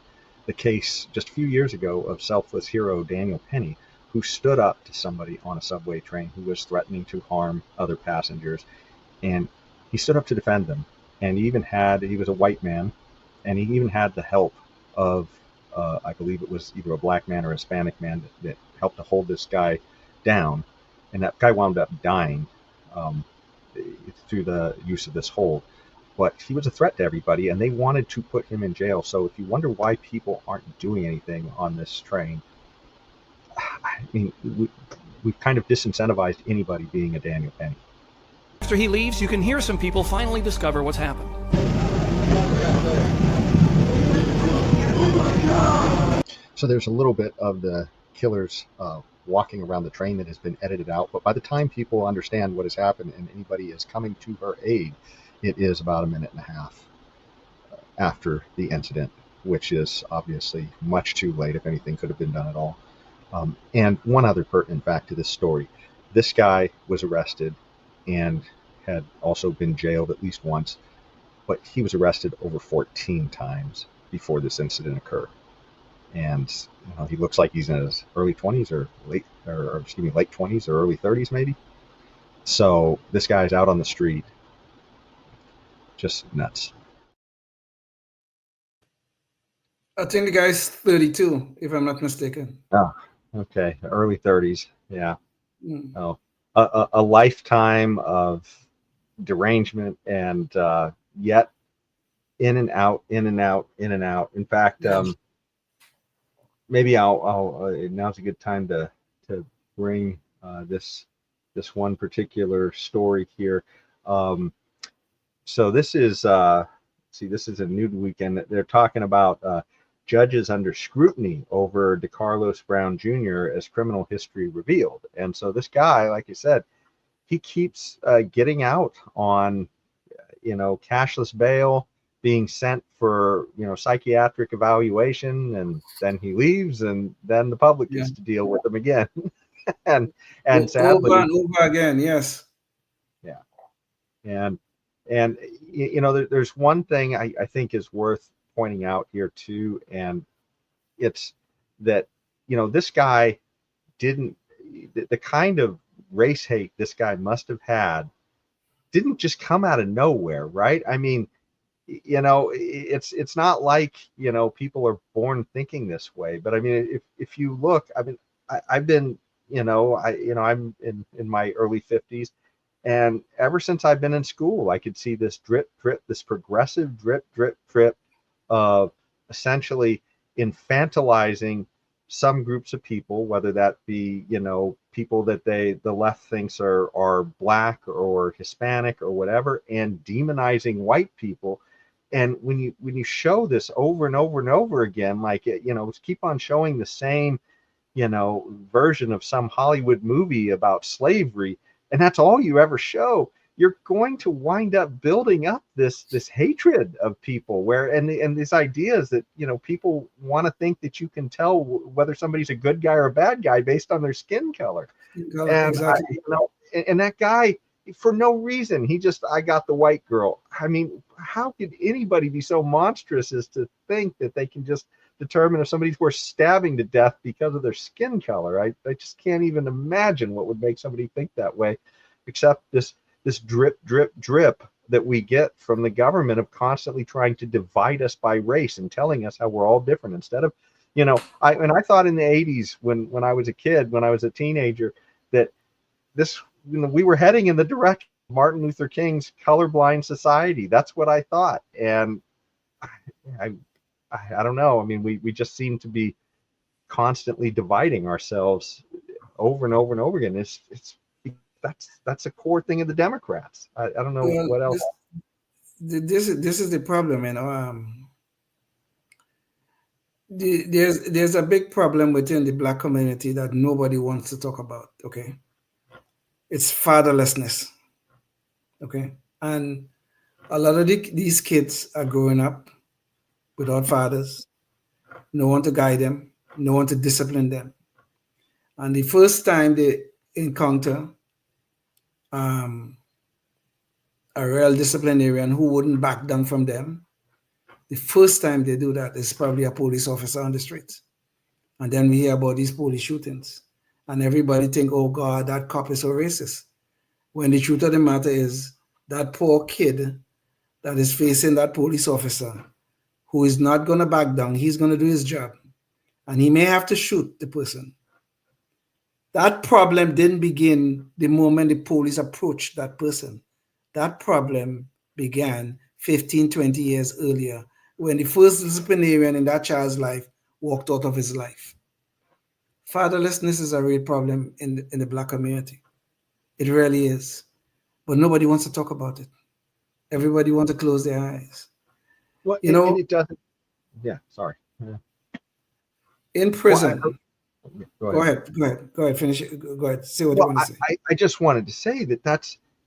case just a few years ago of selfless hero Daniel Penny, who stood up to somebody on a subway train who was threatening to harm other passengers. And he stood up to defend them. And he was a white man, and he even had the help of, I believe it was either a black man or a Hispanic man that helped to hold this guy down. And that guy wound up dying through the use of this hold. But he was a threat to everybody, and they wanted to put him in jail. So if you wonder why people aren't doing anything on this train, I mean, we've kind of disincentivized anybody being a Daniel Penny. After he leaves, you can hear some people finally discover what's happened. So there's a little bit of the killers walking around the train that has been edited out, but by the time people understand what has happened and anybody is coming to her aid, it is about a minute and a half after the incident, which is obviously much too late if anything could have been done at all. And one other pertinent fact to this story: this guy was arrested and had also been jailed at least once, but he was arrested over 14 times before this incident occurred. And he looks like he's in his early 20s or late 20s or early 30s maybe. So this guy's out on the street, just nuts. I think the guy's 32, if I'm not mistaken. Oh, okay, early 30s, yeah. Oh, a lifetime of derangement, and yet in and out. In fact, maybe I'll now's a good time to bring this one particular story here. So this is this is a Nude Weekend. They're talking about judges under scrutiny over DeCarlos Brown Jr. as criminal history revealed. And so this guy, like you said, he keeps getting out on cashless bail, being sent for psychiatric evaluation, and then he leaves, and then the public gets to deal with him again. and sadly, over and over again. Yes. Yeah. And there's one thing I think is worth pointing out here too, and it's that this guy didn't, the kind of race hate this guy must have had didn't just come out of nowhere, right? I mean, it's not like people are born thinking this way, but I mean, if you look, I mean, I've been I'm in my early 50s, and ever since I've been in school, I could see this drip, drip, this progressive drip, drip, drip of essentially infantilizing some groups of people, whether that be, people that the left thinks are black or Hispanic or whatever, and demonizing white people. And when you show this over and over and over again, like, keep on showing the same, version of some Hollywood movie about slavery, and that's all you ever show, you're going to wind up building up this hatred of people, and these ideas that, people want to think that you can tell whether somebody's a good guy or a bad guy based on their skin color. And exactly. and that guy, for no reason, I got the white girl. I mean, how could anybody be so monstrous as to think that they can just determine if somebody's worth stabbing to death because of their skin color? I just can't even imagine what would make somebody think that way, except this drip, drip, drip that we get from the government of constantly trying to divide us by race and telling us how we're all different, instead of, I thought in the 80s when I was a kid, when I was a teenager, that this, we were heading in the direction of Martin Luther King's colorblind society. That's what I thought. And I don't know. I mean, we just seem to be constantly dividing ourselves over and over and over again. That's a core thing of the Democrats. I don't know what else. This is the problem, there's a big problem within the Black community that nobody wants to talk about. Okay, it's fatherlessness. Okay, and a lot of these kids are growing up without fathers, no one to guide them, no one to discipline them, and the first time they encounter a real disciplinarian who wouldn't back down from them, the first time they do that is probably a police officer on the street. And then we hear about these police shootings, and everybody think, oh God, that cop is so racist. When the truth of the matter is, that poor kid that is facing that police officer, who is not going to back down, he's going to do his job, and he may have to shoot the person. That problem didn't begin the moment the police approached that person. That problem began 15, 20 years earlier, when the first disciplinarian in that child's life walked out of his life. Fatherlessness is a real problem in the Black community. It really is. But nobody wants to talk about it. Everybody wants to close their eyes. Well, and it doesn't. Yeah, sorry. Yeah. In prison. Well, go ahead. Finish it. Go ahead. Say what you want to say. I just wanted to say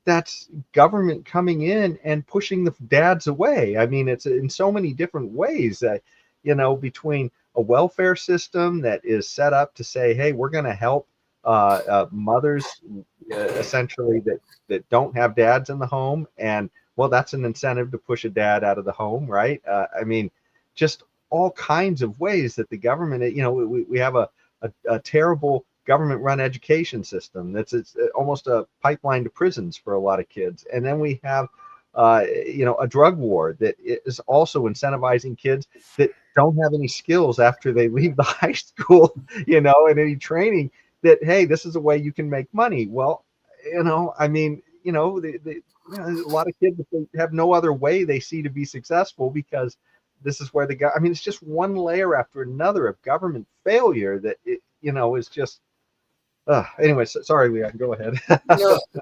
that's government coming in and pushing the dads away. I mean, it's in so many different ways that, between a welfare system that is set up to say, hey, we're going to help mothers essentially that don't have dads in the home. And well, that's an incentive to push a dad out of the home, right? I mean, just all kinds of ways that the government, we have a terrible government-run education system it's almost a pipeline to prisons for a lot of kids. And then we have a drug war that is also incentivizing kids that don't have any skills after they leave the high school, and any training, that hey, this is a way you can make money. Well, I mean, a lot of kids, they have no other way they see to be successful, because this is where it's just one layer after another of government failure that is just. Anyway, sorry, Leon, go ahead.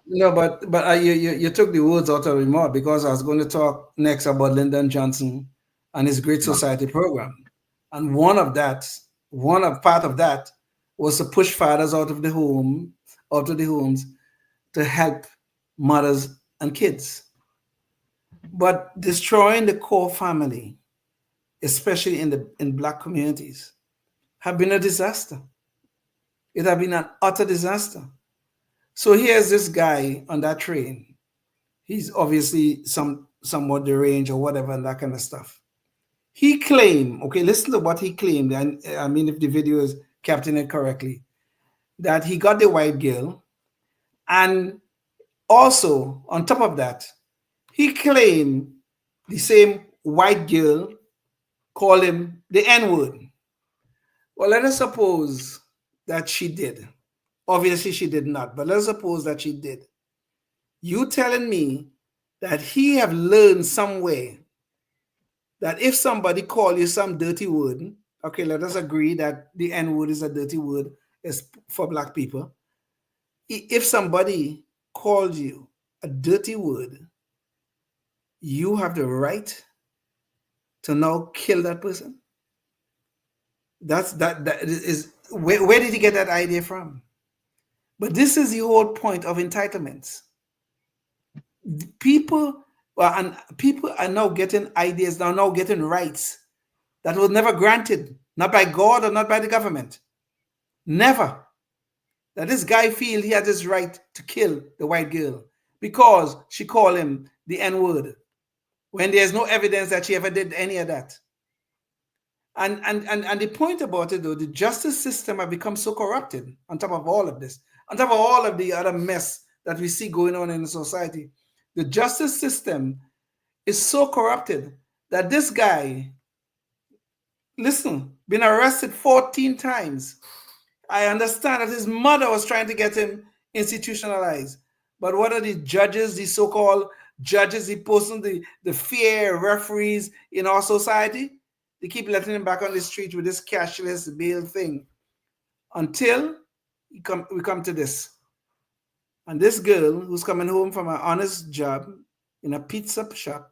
no, but you took the words out of my mouth, because I was going to talk next about Lyndon Johnson and his Great Society program, and part of that was to push fathers out of the homes to help mothers and kids. But destroying the core family, especially in Black communities, have been a disaster. It has been an utter disaster. So here's this guy on that train. He's obviously somewhat deranged or whatever, and that kind of stuff. He claimed, okay, listen to what he claimed, and I mean, if the video is capturing it correctly, that he got the white girl, and also on top of that, he claimed the same white girl called him the N-word. Well, let us suppose that she did. Obviously, she did not, but let's suppose that she did. You telling me that he have learned some way that if somebody call you some dirty word, okay, let us agree that the N word is a dirty word is for black people. If somebody called you a dirty word, you have the right to now kill that person. That is where did he get that idea from? But this is the whole point of entitlements. People are now getting ideas, now getting rights that was never granted, not by God or not by the government. Never. That this guy feel he had this right to kill the white girl because she called him the N-word when there's no evidence that she ever did any of that. And the point about it, though, the justice system has become so corrupted on top of all of this, on top of all of the other mess that we see going on in the society. The justice system is so corrupted that this guy, listen, been arrested 14 times. I understand that his mother was trying to get him institutionalized. But what are the judges, the so-called judges, the person, the fear referees in our society? They keep letting him back on the street with this cashless bail thing until we come to this. And this girl who's coming home from an honest job in a pizza shop,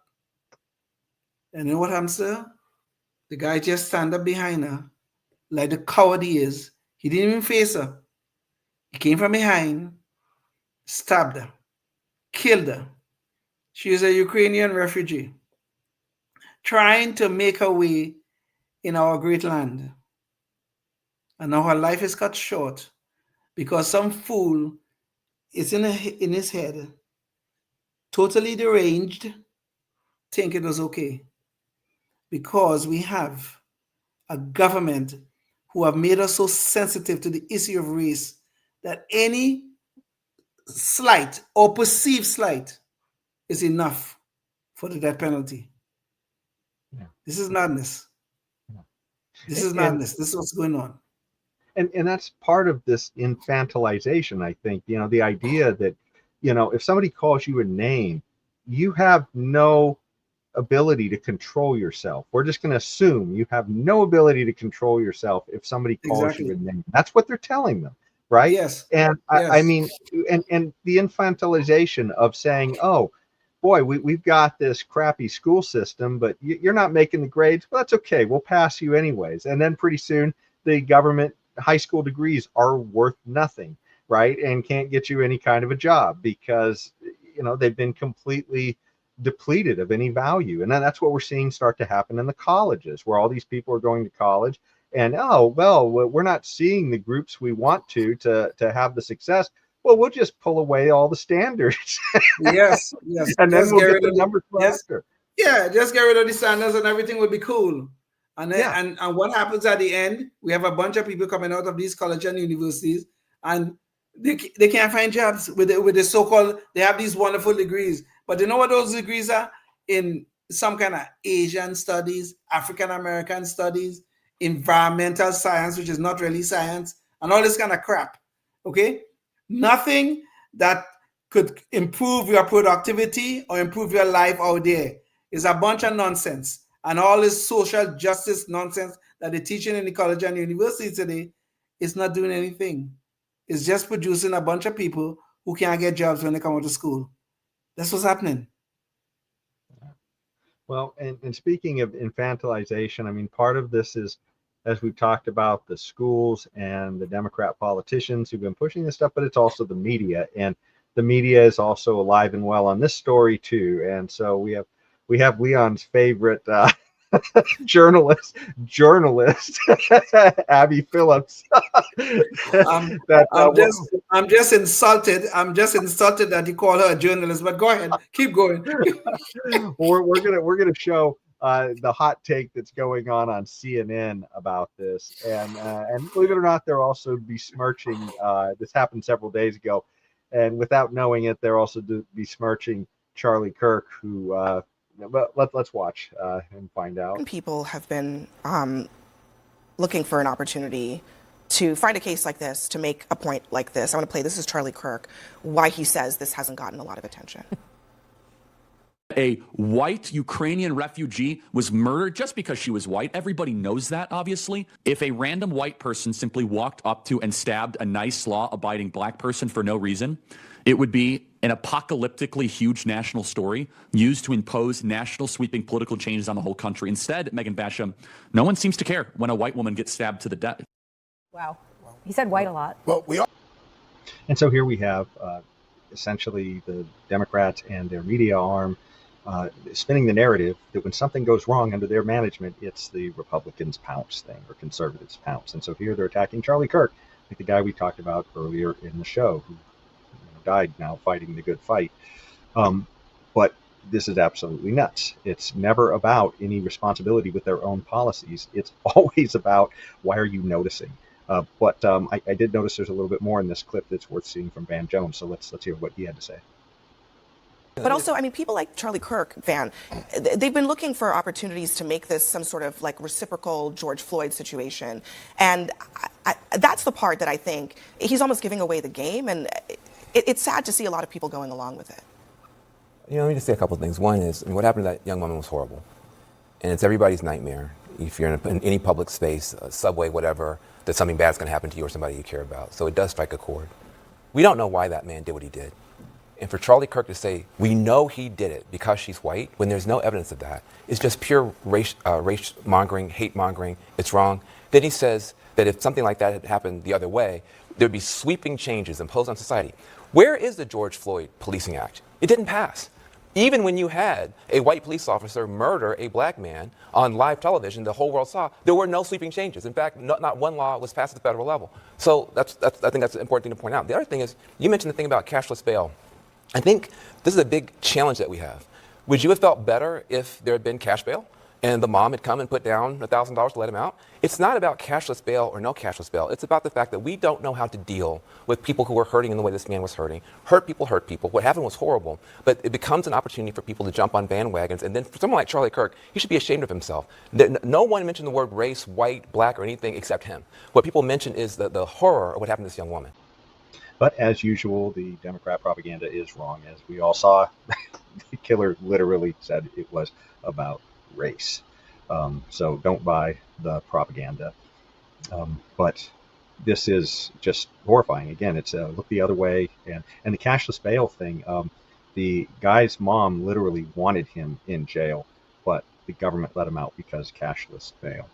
and you know what happens to her? The guy just stand up behind her like the coward he is. He didn't even face her. He came from behind, stabbed her, killed her. She is a Ukrainian refugee trying to make her way in our great land. And now her life is cut short because some fool is in his head, totally deranged, think it was okay. Because we have a government who have made us so sensitive to the issue of race that any slight or perceived slight is enough for the death penalty. Yeah. This is madness. Yeah. This is madness. This is what's going on. And that's part of this infantilization, I think. You know, the idea that, you know, if somebody calls you a name, you have no ability to control yourself. We're just going to assume you have no ability to control yourself if somebody calls you a name. That's what they're telling them, right? Yes. And yes. I mean, and the infantilization of saying, oh, boy, we've got this crappy school system, but you're not making the grades. Well, that's okay. We'll pass you anyways. And then pretty soon the government high school degrees are worth nothing, right? And can't get you any kind of a job because, you know, they've been completely depleted of any value. And then that's what we're seeing start to happen in the colleges, where all these people are going to college and, oh, well, we're not seeing the groups we want to have the success. Well, we'll just pull away all the standards. Yes. And then we'll get the numbers faster. Yeah, just get rid of the standards and everything will be cool. And then, and what happens at the end? We have a bunch of people coming out of these colleges and universities, and they can't find jobs with the so-called, they have these wonderful degrees. But you know what those degrees are? In some kind of Asian studies, African American studies, environmental science, which is not really science, and all this kind of crap. Okay? Nothing that could improve your productivity or improve your life out there. Is a bunch of nonsense. And all this social justice nonsense that they're teaching in the college and university today is not doing anything. It's just producing a bunch of people who can't get jobs when they come out of school. That's what's happening. Well, and speaking of infantilization, I mean, part of this is, as we've talked about, the schools and the Democrat politicians who've been pushing this stuff, but it's also the media. And the media is also alive and well on this story too. And so we have Leon's favorite journalist, Abby Phillips. I'm just insulted. I'm just insulted that you call her a journalist. But go ahead, keep going. we're gonna show the hot take that's going on CNN about this, and believe it or not, they're also besmirching. This happened several days ago, and without knowing it, they're also besmirching Charlie Kirk, who. But let's watch and find out. People have been looking for an opportunity to find a case like this, to make a point like this. I want to play, this is Charlie Kirk, why he says this hasn't gotten a lot of attention. A white Ukrainian refugee was murdered just because she was white. Everybody knows that, obviously. If a random white person simply walked up to and stabbed a nice, law-abiding black person for no reason, it would be an apocalyptically huge national story used to impose national sweeping political changes on the whole country. Instead, Megan Basham, no one seems to care when a white woman gets stabbed to the death. Wow. He said white a lot. Well, we are. And so here we have essentially the Democrats and their media arm spinning the narrative that when something goes wrong under their management, it's the Republicans pounce thing or conservatives pounce. And so here they're attacking Charlie Kirk, like the guy we talked about earlier in the show, who died now fighting the good fight. But this is absolutely nuts. It's never about any responsibility with their own policies. It's always about, why are you noticing? But I did notice there's a little bit more in this clip that's worth seeing from Van Jones. So let's hear what he had to say. But also, I mean, people like Charlie Kirk, Van, they've been looking for opportunities to make this some sort of like reciprocal George Floyd situation. And that's the part that I think he's almost giving away the game. And it's sad to see a lot of people going along with it. You know, let me just say a couple of things. One is, I mean, what happened to that young woman was horrible. And it's everybody's nightmare. If you're in any public space, a subway, whatever, that something bad's going to happen to you or somebody you care about. So it does strike a chord. We don't know why that man did what he did. And for Charlie Kirk to say, we know he did it because she's white, when there's no evidence of that, it's just pure race mongering, hate mongering, it's wrong. Then he says that if something like that had happened the other way, there'd be sweeping changes imposed on society. Where is the George Floyd Policing Act? It didn't pass. Even when you had a white police officer murder a black man on live television, the whole world saw, there were no sweeping changes. In fact, not one law was passed at the federal level. So I think that's an important thing to point out. The other thing is, you mentioned the thing about cashless bail. I think this is a big challenge that we have. Would you have felt better if there had been cash bail and the mom had come and put down $1,000 to let him out? It's not about cashless bail or no cashless bail. It's about the fact that we don't know how to deal with people who are hurting in the way this man was hurting. Hurt people hurt people. What happened was horrible, but it becomes an opportunity for people to jump on bandwagons. And then for someone like Charlie Kirk, he should be ashamed of himself. No one mentioned the word race, white, black, or anything except him. What people mention is the horror of what happened to this young woman. But as usual, the Democrat propaganda is wrong. As we all saw, the killer literally said it was about race. So don't buy the propaganda. But this is just horrifying. Again, it's look the other way. And the cashless bail thing, the guy's mom literally wanted him in jail, but the government let him out because cashless bail.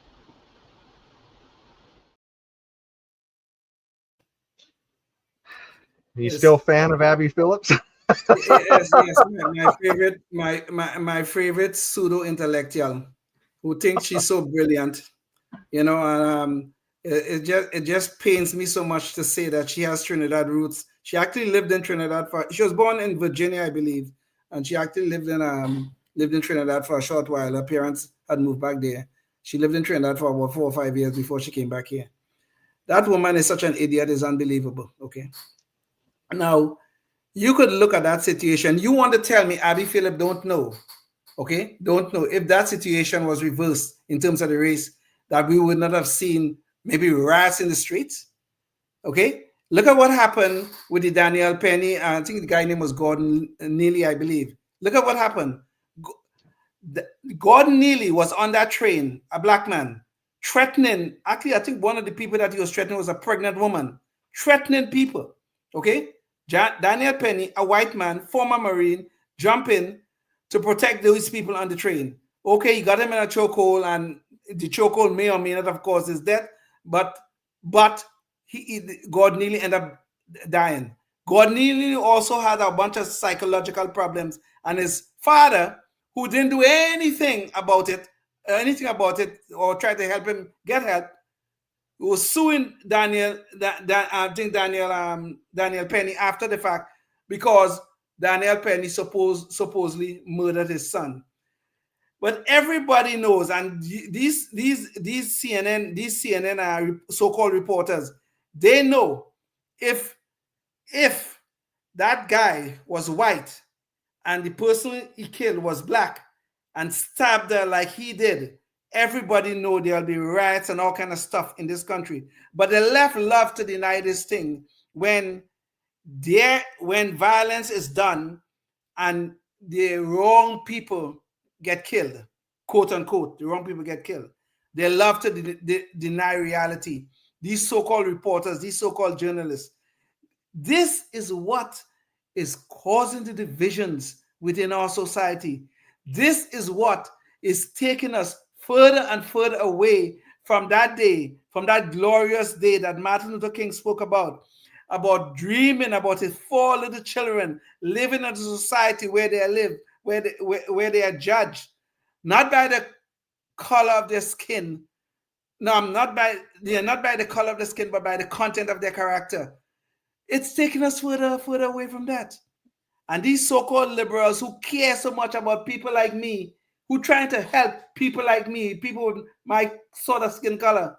Are you still a fan of Abby Phillips? Yes. My favorite pseudo intellectual, who thinks she's so brilliant, you know. And it just pains me so much to say that she has Trinidad roots. She actually lived in Trinidad she was born in Virginia, I believe, and she actually lived in Trinidad for a short while. Her parents had moved back there. She lived in Trinidad for about 4 or 5 years before she came back here. That woman is such an idiot, it's unbelievable. Okay. Now, you could look at that situation. You want to tell me Abby Phillip don't know, okay? Don't know if that situation was reversed in terms of the race, that we would not have seen maybe riots in the streets, okay? Look at what happened with the Daniel Penny. I think the guy's name was Gordon Neely, I believe. Look at what happened. Gordon Neely was on that train, a black man, threatening. Actually, I think one of the people that he was threatening was a pregnant woman, threatening people, okay? Daniel Penny, a white man, former Marine, jump in to protect those people on the train. Okay, you got him in a chokehold, and the chokehold may or may not have caused his death, but Gordon Neely ended up dying. Gordon Neely also had a bunch of psychological problems, and his father, who didn't do anything about it or try to help him get help, was suing Daniel Penny after the fact because Daniel Penny supposedly murdered his son. But everybody knows, and these CNN so-called reporters, they know if that guy was white and the person he killed was black and stabbed her like he did, everybody know there'll be riots and all kind of stuff in this country. But the left love to deny this thing when violence is done and the wrong people get killed, quote unquote, the wrong people get killed. They love to deny reality. These so-called reporters, these so-called journalists, this is what is causing the divisions within our society. This is what is taking us further and further away from that day, from that glorious day that Martin Luther King spoke about dreaming about his 4 little children living in a society where they live, where they are judged, not by the color of their skin. No, not by the color of the skin, but by the content of their character. It's taking us further away from that. And these so-called liberals who care so much about people like me, who trying to help people like me, people with my sort of skin color,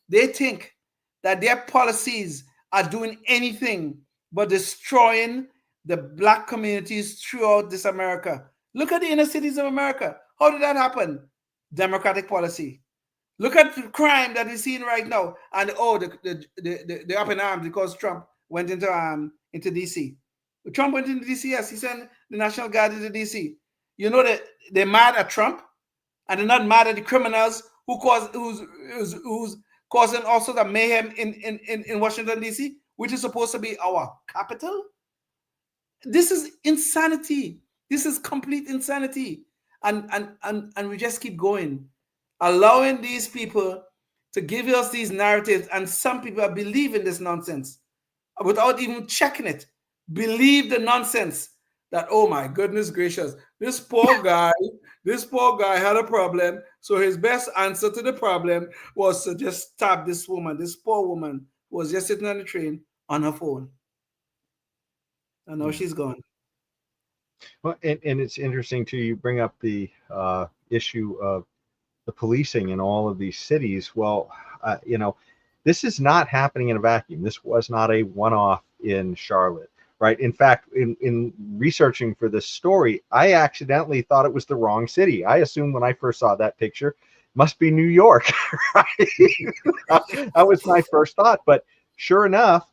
they think that their policies are doing anything but destroying the black communities throughout this America. Look at the inner cities of America. How did that happen? Democratic policy. Look at the crime that we're seeing right now. And the up in arms because Trump went into DC. Trump went into DC, yes. He sent the National Guard into DC. You know that they're mad at Trump, and they're not mad at the criminals who's causing all sorts of mayhem in Washington, DC, which is supposed to be our capital. This is insanity. This is complete insanity. And we just keep going, allowing these people to give us these narratives, and some people are believing this nonsense without even checking it. Believe the nonsense that, oh my goodness gracious, this poor guy had a problem, so his best answer to the problem was to just stab this poor woman who was just sitting on the train on her phone. And now she's gone. Well, and it's interesting too, you bring up the issue of the policing in all of these cities. Well, this is not happening in a vacuum. This was not a one-off in Charlotte. Right. In fact, in researching for this story, I accidentally thought it was the wrong city. I assumed when I first saw that picture, must be New York. Right? That was my first thought. But sure enough,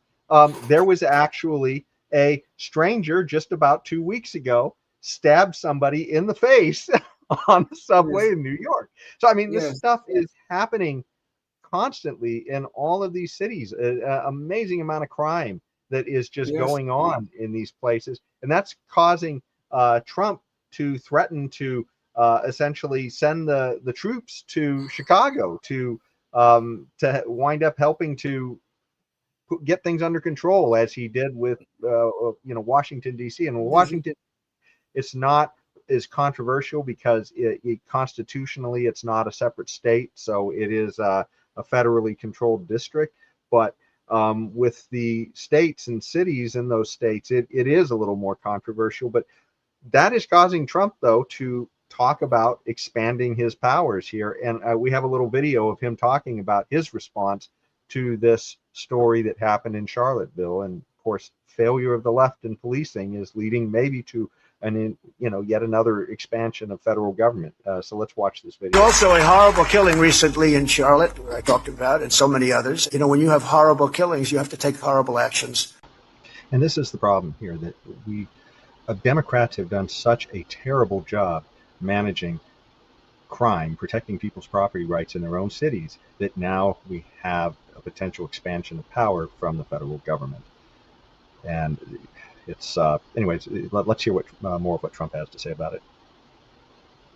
there was actually a stranger just about 2 weeks ago stabbed somebody in the face on the subway in New York. So, I mean, this stuff is happening constantly in all of these cities. An amazing amount of crime that is just going on in these places. And that's causing Trump to threaten to essentially send the troops to Chicago to wind up helping to get things under control, as he did with Washington, D.C. And Washington, it's not as controversial because it constitutionally it's not a separate state, so it is a federally controlled district. But with the states and cities in those states, it is a little more controversial. But that is causing Trump, though, to talk about expanding his powers here. And we have a little video of him talking about his response to this story that happened in Charlottesville. And of course, failure of the left in policing is leading maybe to yet another expansion of federal government. So let's watch this video. Also a horrible killing recently in Charlotte, I talked about, and so many others. When you have horrible killings, you have to take horrible actions. And this is the problem here, that we Democrats have done such a terrible job managing crime, protecting people's property rights in their own cities, that now we have a potential expansion of power from the federal government. And it's anyways, let's hear more of what Trump has to say about it.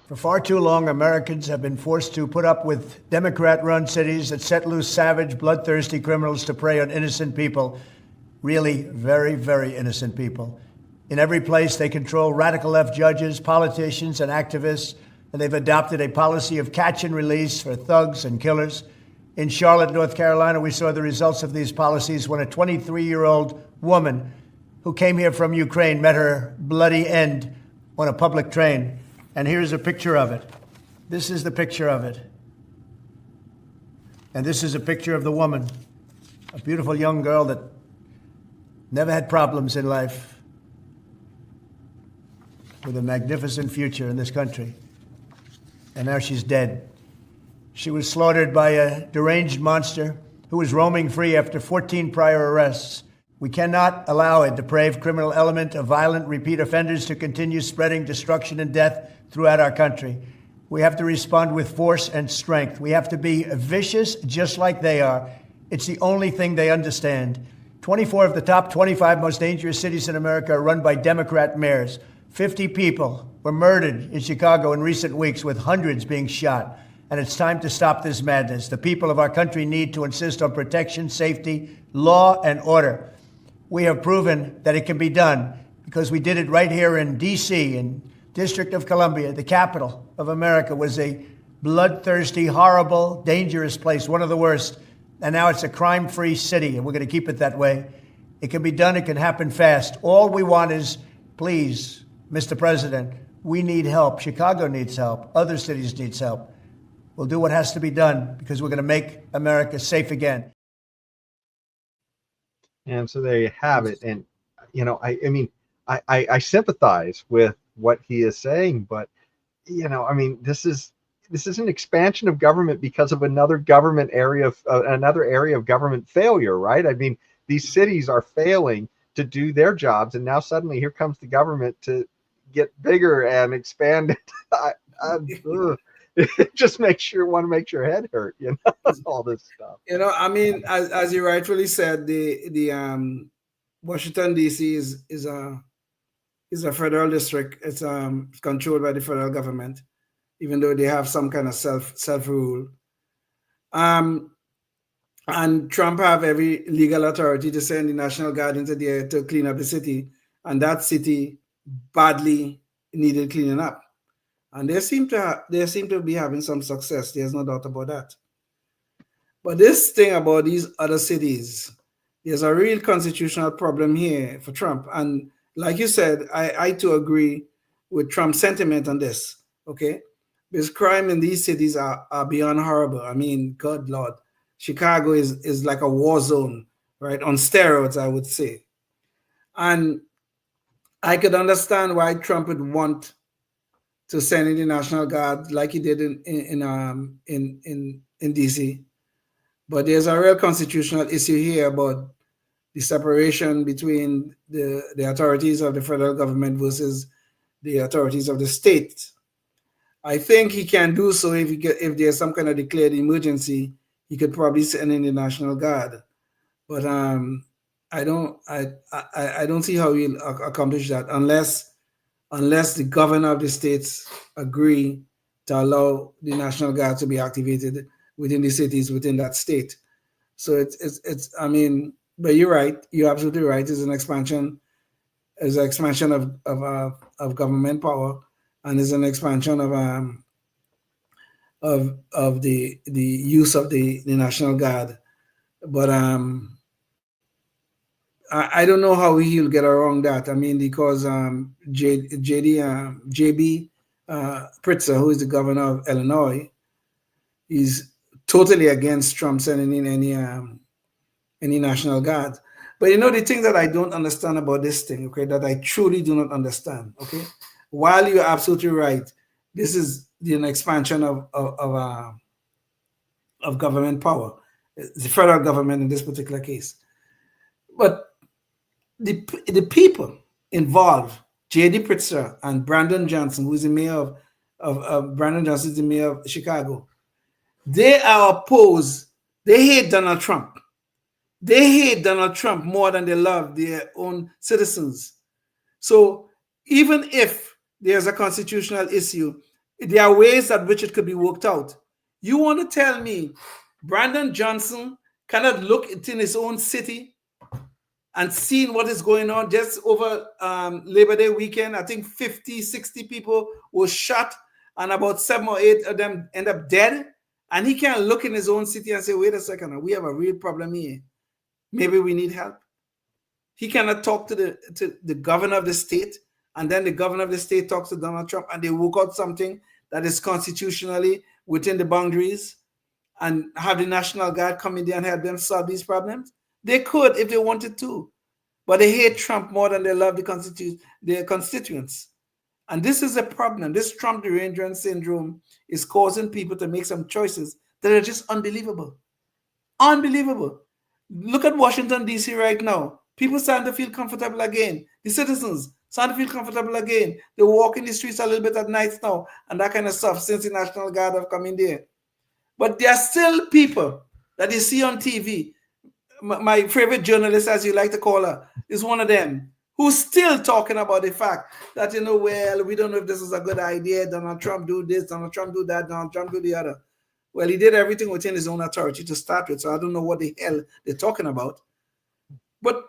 For far too long, Americans have been forced to put up with Democrat-run cities that set loose savage, bloodthirsty criminals to prey on innocent people, really very, very innocent people. In every place, they control radical left judges, politicians, and activists, and they've adopted a policy of catch and release for thugs and killers. In Charlotte, North Carolina, we saw the results of these policies when a 23-year-old woman who came here from Ukraine met her bloody end on a public train. And here's a picture of it. This is the picture of it. And this is a picture of the woman, a beautiful young girl that never had problems in life, with a magnificent future in this country. And now she's dead. She was slaughtered by a deranged monster who was roaming free after 14 prior arrests. We cannot allow a depraved criminal element of violent repeat offenders to continue spreading destruction and death throughout our country. We have to respond with force and strength. We have to be vicious just like they are. It's the only thing they understand. 24 of the top 25 most dangerous cities in America are run by Democrat mayors. 50 people were murdered in Chicago in recent weeks, with hundreds being shot. And it's time to stop this madness. The people of our country need to insist on protection, safety, law, and order. We have proven that it can be done because we did it right here in D.C., in District of Columbia. The capital of America was a bloodthirsty, horrible, dangerous place, one of the worst. And now it's a crime-free city, and we're going to keep it that way. It can be done. It can happen fast. All we want is, please, Mr. President, we need help. Chicago needs help. Other cities need help. We'll do what has to be done because we're going to make America safe again. And so there you have it. And, you know, I mean, I sympathize with what he is saying, but, you know, I mean, this is an expansion of government because of another government area of another area of government failure, right? I mean, these cities are failing to do their jobs, and now suddenly here comes the government to get bigger and expand it. It just want to make your head hurt, you know, all this stuff. You know, I mean, as you rightfully said, the Washington D.C. is a federal district. It's controlled by the federal government, even though they have some kind of self rule. And Trump have every legal authority to send the National Guard into there to clean up the city, and that city badly needed cleaning up. And they seem to be having some success. There's no doubt about that. But this thing about these other cities, there's a real constitutional problem here for Trump. And like you said, I too agree with Trump's sentiment on this. Okay, because crime in these cities are beyond horrible. I mean, God Lord, Chicago is like a war zone, right? On steroids, I would say. And I could understand why Trump would want to send in the National Guard like he did in DC. But there's a real constitutional issue here about the separation between the authorities of the federal government versus the authorities of the state. I think he can do so if there's some kind of declared emergency, he could probably send in the National Guard. But I don't see how he'll accomplish that unless the governor of the states agree to allow the National Guard to be activated within the cities within that state. So it's I mean, but you're right. You're absolutely right. It's an expansion. It's an expansion of government power, and it's an expansion of the use of the National Guard. But I don't know how he'll get around that. I mean, because J.B. Pritzker, who is the governor of Illinois, is totally against Trump sending in any National Guard. But you know, the thing that I don't understand about this thing, okay, that I truly do not understand, okay, while you're absolutely right, this is an expansion of government power, the federal government in this particular case. But the people involved, J.D. Pritzker and Brandon Johnson, who is the mayor of Brandon Johnson is the mayor of Chicago, they are opposed. They hate Donald Trump. They hate Donald Trump more than they love their own citizens. So even if there's a constitutional issue, there are ways at which it could be worked out. You want to tell me Brandon Johnson cannot look in his own city and seeing what is going on just over Labor Day weekend? I think 50, 60 people were shot and about 7 or 8 of them end up dead. And he can't look in his own city and say, wait a second, we have a real problem here. Maybe we need help. He cannot talk to the governor of the state, and then the governor of the state talks to Donald Trump, and they work out something that is constitutionally within the boundaries and have the National Guard come in there and help them solve these problems. They could if they wanted to, but they hate Trump more than they love their constituents. And this is a problem. This Trump derangement syndrome is causing people to make some choices that are just unbelievable. Unbelievable. Look at Washington, D.C. right now. People starting to feel comfortable again. The citizens starting to feel comfortable again. They walk in the streets a little bit at night now and that kind of stuff since the National Guard have come in there. But there are still people that you see on TV. My favorite journalist, as you like to call her, is one of them who's still talking about the fact that, well, we don't know if this is a good idea. Donald Trump do this, Donald Trump do that, Donald Trump do the other. Well, he did everything within his own authority to start with, so I don't know what the hell they're talking about. But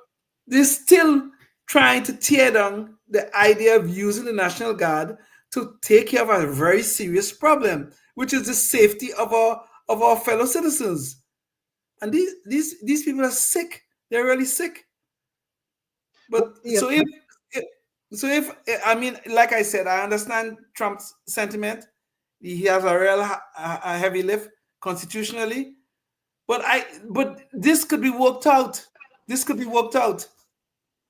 they're still trying to tear down the idea of using the National Guard to take care of a very serious problem, which is the safety of our fellow citizens. And these people are sick. They're really sick. But so if I mean, like I said, I understand Trump's sentiment. He has a real a heavy lift constitutionally, but this could be worked out. This could be worked out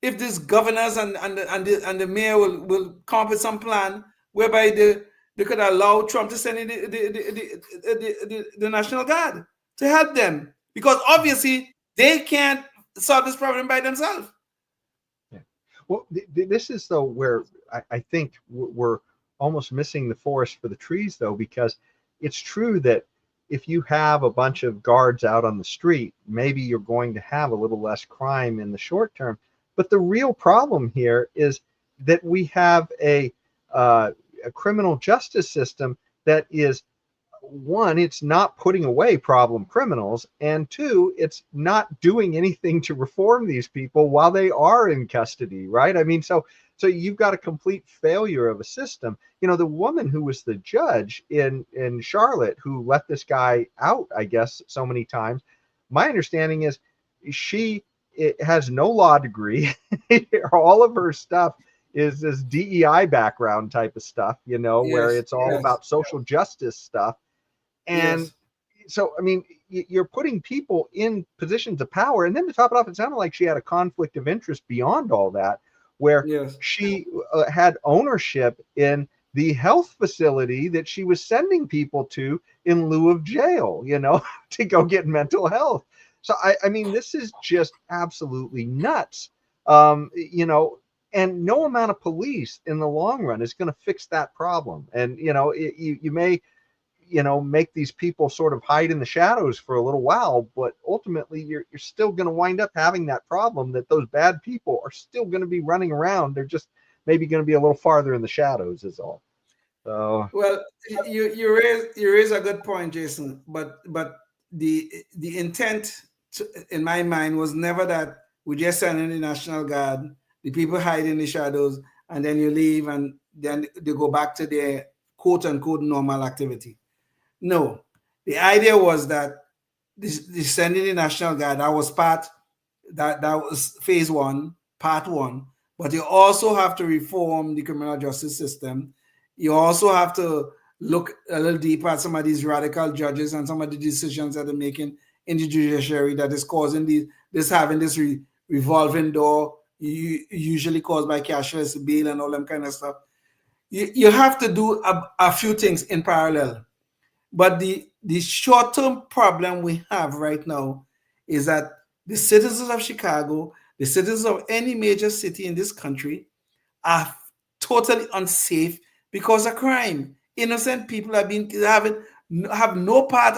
if these governors and the mayor will come up with some plan whereby they could allow Trump to send in the National Guard to help them, because obviously they can't solve this problem by themselves. Yeah. Well, this is though where I think we're almost missing the forest for the trees, though, because it's true that if you have a bunch of guards out on the street, maybe you're going to have a little less crime in the short term. But the real problem here is that we have a criminal justice system that is, one, it's not putting away problem criminals, and two, it's not doing anything to reform these people while they are in custody, right? I mean, so you've got a complete failure of a system. The woman who was the judge in Charlotte who let this guy out, I guess, so many times, my understanding is she has no law degree. All of her stuff is this DEI background type of stuff, where it's all about social justice stuff. And so, I mean, you're putting people in positions of power. And then to top it off, it sounded like she had a conflict of interest beyond all that, where she had ownership in the health facility that she was sending people to in lieu of jail, to go get mental health. So, I mean, this is just absolutely nuts, and no amount of police in the long run is going to fix that problem. And, you may, make these people sort of hide in the shadows for a little while, but ultimately you're still going to wind up having that problem that those bad people are still going to be running around. They're just maybe going to be a little farther in the shadows is all. So, well, you raise a good point, Jason, but the intent in my mind was never that we just send in the National Guard, the people hide in the shadows, and then you leave and then they go back to their quote unquote normal activity. No, the idea was that the sending the National Guard, that was that was phase one, part one. But you also have to reform the criminal justice system. You also have to look a little deeper at some of these radical judges and some of the decisions that they're making in the judiciary that is causing having this revolving door, usually caused by cashless bail and all that kind of stuff. You have to do a few things in parallel. But the short-term problem we have right now is that the citizens of Chicago, the citizens of any major city in this country are totally unsafe because of crime. Innocent people have no part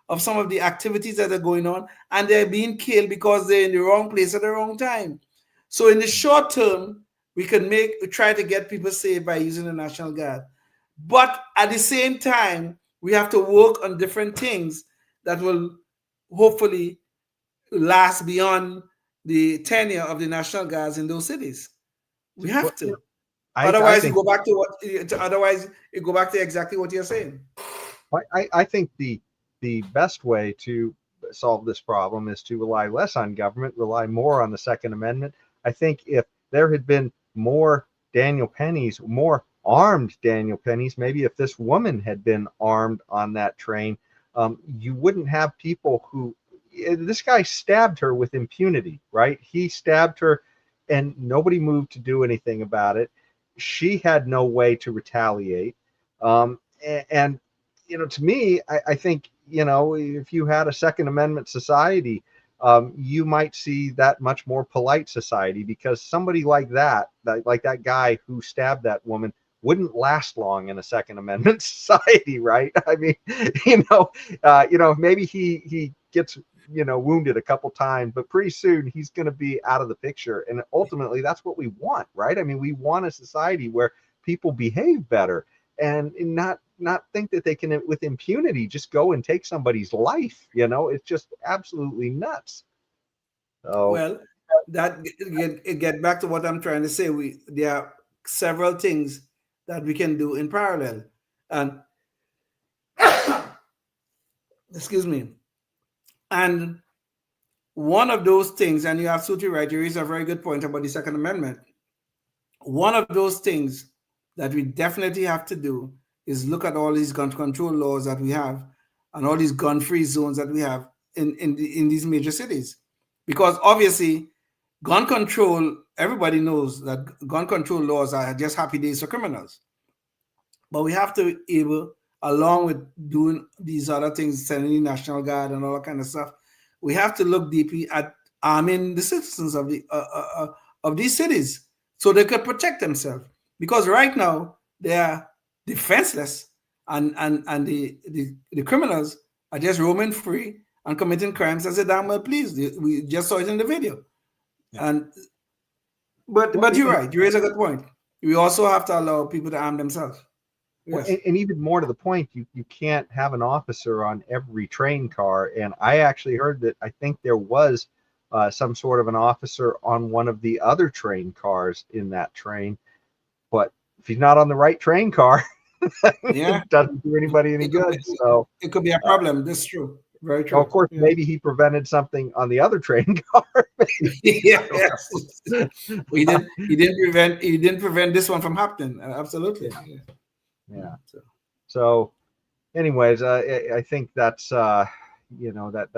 of some of the activities that are going on, and they're being killed because they're in the wrong place at the wrong time. So in the short term, we can try to get people safe by using the National Guard. But at the same time, we have to work on different things that will hopefully last beyond the tenure of the National Guards in those cities. We have to. Otherwise, you go back to exactly what you're saying. I think the best way to solve this problem is to rely less on government, rely more on the Second Amendment. I think if there had been more Daniel Pennies, more armed Daniel Pennies, maybe if this woman had been armed on that train, you wouldn't have people who, this guy stabbed her with impunity, right? He stabbed her and nobody moved to do anything about it. She had no way to retaliate. And to me, I think, if you had a Second Amendment society, you might see that much more polite society, because somebody like that guy who stabbed that woman wouldn't last long in a Second Amendment society, right? I mean, maybe he gets wounded a couple times, but pretty soon he's going to be out of the picture. And ultimately, that's what we want, right? I mean, we want a society where people behave better and not think that they can, with impunity, just go and take somebody's life. It's just absolutely nuts. So, well, that get back to what I'm trying to say. There are several things that we can do in parallel, and excuse me. And one of those things, and you're absolutely right, you raised a very good point about the Second Amendment. One of those things that we definitely have to do is look at all these gun control laws that we have and all these gun-free zones that we have in these major cities. Because obviously, gun control, everybody knows that gun control laws are just happy days for criminals. But we have to be able, along with doing these other things, sending the National Guard and all that kind of stuff, we have to look deeply at arming the citizens of these cities so they could protect themselves. Because right now they are defenseless, and the criminals are just roaming free and committing crimes as they damn well please. We just saw it in the video. Yeah. But you're right. You raise a good point. We also have to allow people to arm themselves. Yes. Well, and even more to the point, you can't have an officer on every train car. And I actually heard that I think there was some sort of an officer on one of the other train cars in that train. But if he's not on the right train car, it doesn't do anybody any good. So it could be a problem. That's true. Very true. Well, of course, maybe he prevented something on the other train car. Yes. He didn't prevent this one from happening. Absolutely. Yeah. So anyways, I think that's that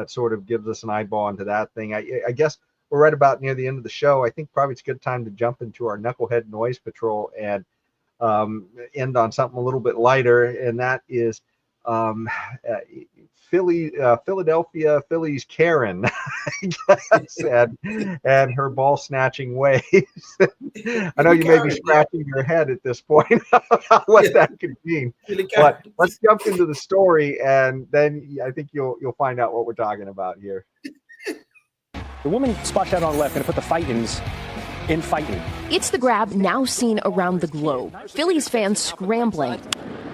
sort of gives us an eyeball into that thing. I guess we're right about near the end of the show. I think probably it's a good time to jump into our Knucklehead Noise Patrol and end on something a little bit lighter, and that is Philadelphia Phillies Karen, I guess, and her ball snatching ways. I know you may be scratching your head at this point about what that could mean, but let's jump into the story, and then I think you'll find out what we're talking about here. The woman splashed out on the left, going to put the fight-ins in fighting. It's the grab now seen around the globe. Phillies fans scrambling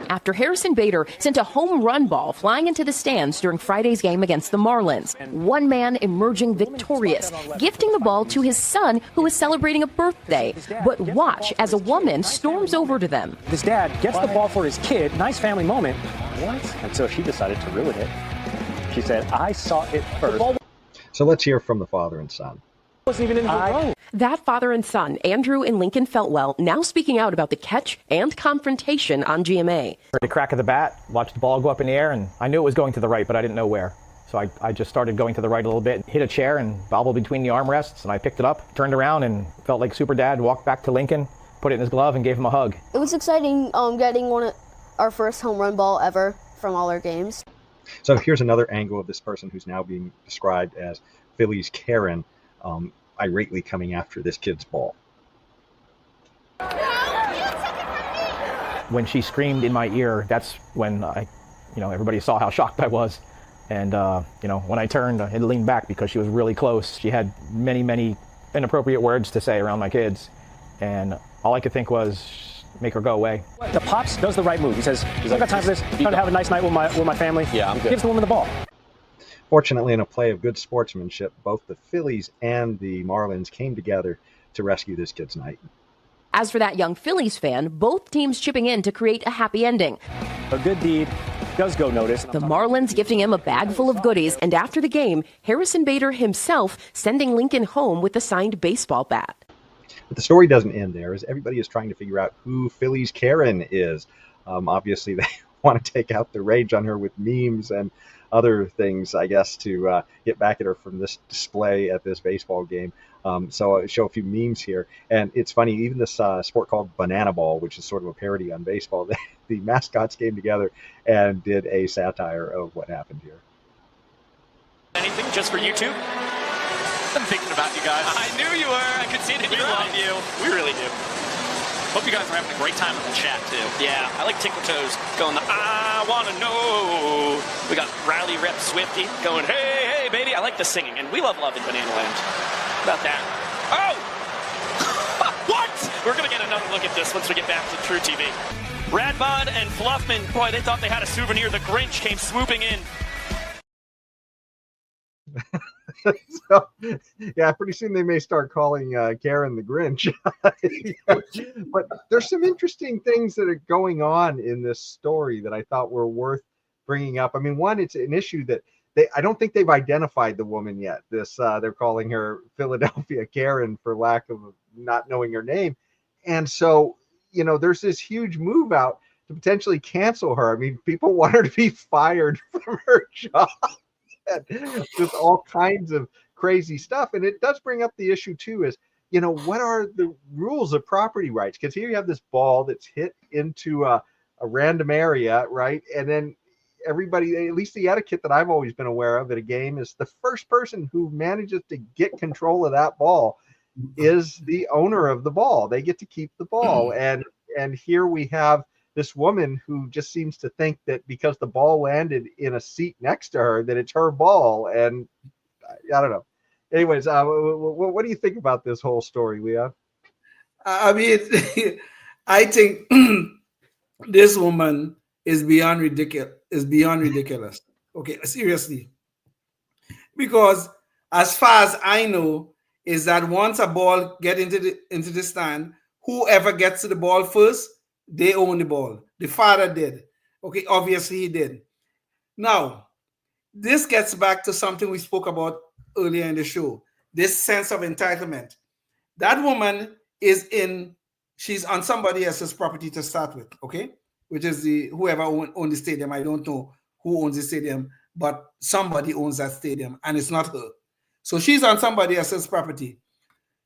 after Harrison Bader sent a home run ball flying into the stands during Friday's game against the Marlins. One man emerging victorious, gifting the ball to his son who is celebrating a birthday. But watch as a woman storms over to them. His dad gets the ball for his kid. Nice family moment. What? And so she decided to ruin it. She said, I saw it first. So let's hear from the father and son. Wasn't even in the row. That father and son, Andrew and Lincoln Feltwell, now speaking out about the catch and confrontation on GMA. Heard the crack of the bat, watched the ball go up in the air, and I knew it was going to the right, but I didn't know where. So I just started going to the right a little bit, hit a chair and bobbled between the armrests, and I picked it up, turned around, and felt like Super Dad, walked back to Lincoln, put it in his glove, and gave him a hug. It was exciting getting our first home run ball ever from all our games. So here's another angle of this person who's now being described as Phillies Karen, irately coming after this kid's ball. When she screamed in my ear, that's when everybody saw how shocked I was. And, when I turned, I leaned back because she was really close. She had many, many inappropriate words to say around my kids. And all I could think was, make her go away. The Pops does the right move. He says, I got time for this. Trying to have a nice night with my family. Yeah, I'm good. Gives the woman the ball. Fortunately, in a play of good sportsmanship, both the Phillies and the Marlins came together to rescue this kid's night. As for that young Phillies fan, both teams chipping in to create a happy ending. A good deed does go noticed. The Marlins gifting him a bag full of goodies, and after the game, Harrison Bader himself sending Lincoln home with a signed baseball bat. But the story doesn't end there, as everybody is trying to figure out who Phillies Karen is. Obviously, they want to take out the rage on her with memes, and other things, I guess, to get back at her from this display at this baseball game. So I'll show a few memes here. And it's funny, even this sport called Banana Ball, which is sort of a parody on baseball, the mascots came together and did a satire of what happened here. Anything just for YouTube? I'm thinking about you guys. I knew you were. I could see it in your eyes. We love you. We really do. Hope you guys are having a great time in the chat, too. Yeah, I like Tickle Toes going, I want to know. We got Rowdy Rep Swifty going, hey, hey, baby. I like the singing, and we love in Banana Land. How about that? Oh! What? We're going to get another look at this once we get back to True TV. Radbud and Fluffman, boy, they thought they had a souvenir. The Grinch came swooping in. So, yeah, pretty soon they may start calling Karen the Grinch. But there's some interesting things that are going on in this story that I thought were worth bringing up. I mean, one, it's an issue that I don't think they've identified the woman yet. They're calling her Philadelphia Karen for lack of not knowing her name. And so, there's this huge move out to potentially cancel her. I mean, people want her to be fired from her job. Just all kinds of crazy stuff. And it does bring up the issue too, is, what are the rules of property rights? Because here you have this ball that's hit into a random area, right? And then everybody, at least the etiquette that I've always been aware of at a game, is the first person who manages to get control of that ball is the owner of the ball. They get to keep the ball. And here we have this woman who just seems to think that because the ball landed in a seat next to her, that it's her ball. And I don't know. Anyways, what do you think about this whole story, Leon? I mean, I think this woman is beyond ridiculous. Okay, seriously. Because as far as I know, is that once a ball get into the stand, whoever gets to the ball first, they own the ball. The father did. Okay, obviously he did. Now, this gets back to something we spoke about earlier in the show. This sense of entitlement. That woman she's on somebody else's property to start with, okay? Which is whoever owns the stadium. I don't know who owns the stadium, but somebody owns that stadium, and it's not her. So she's on somebody else's property.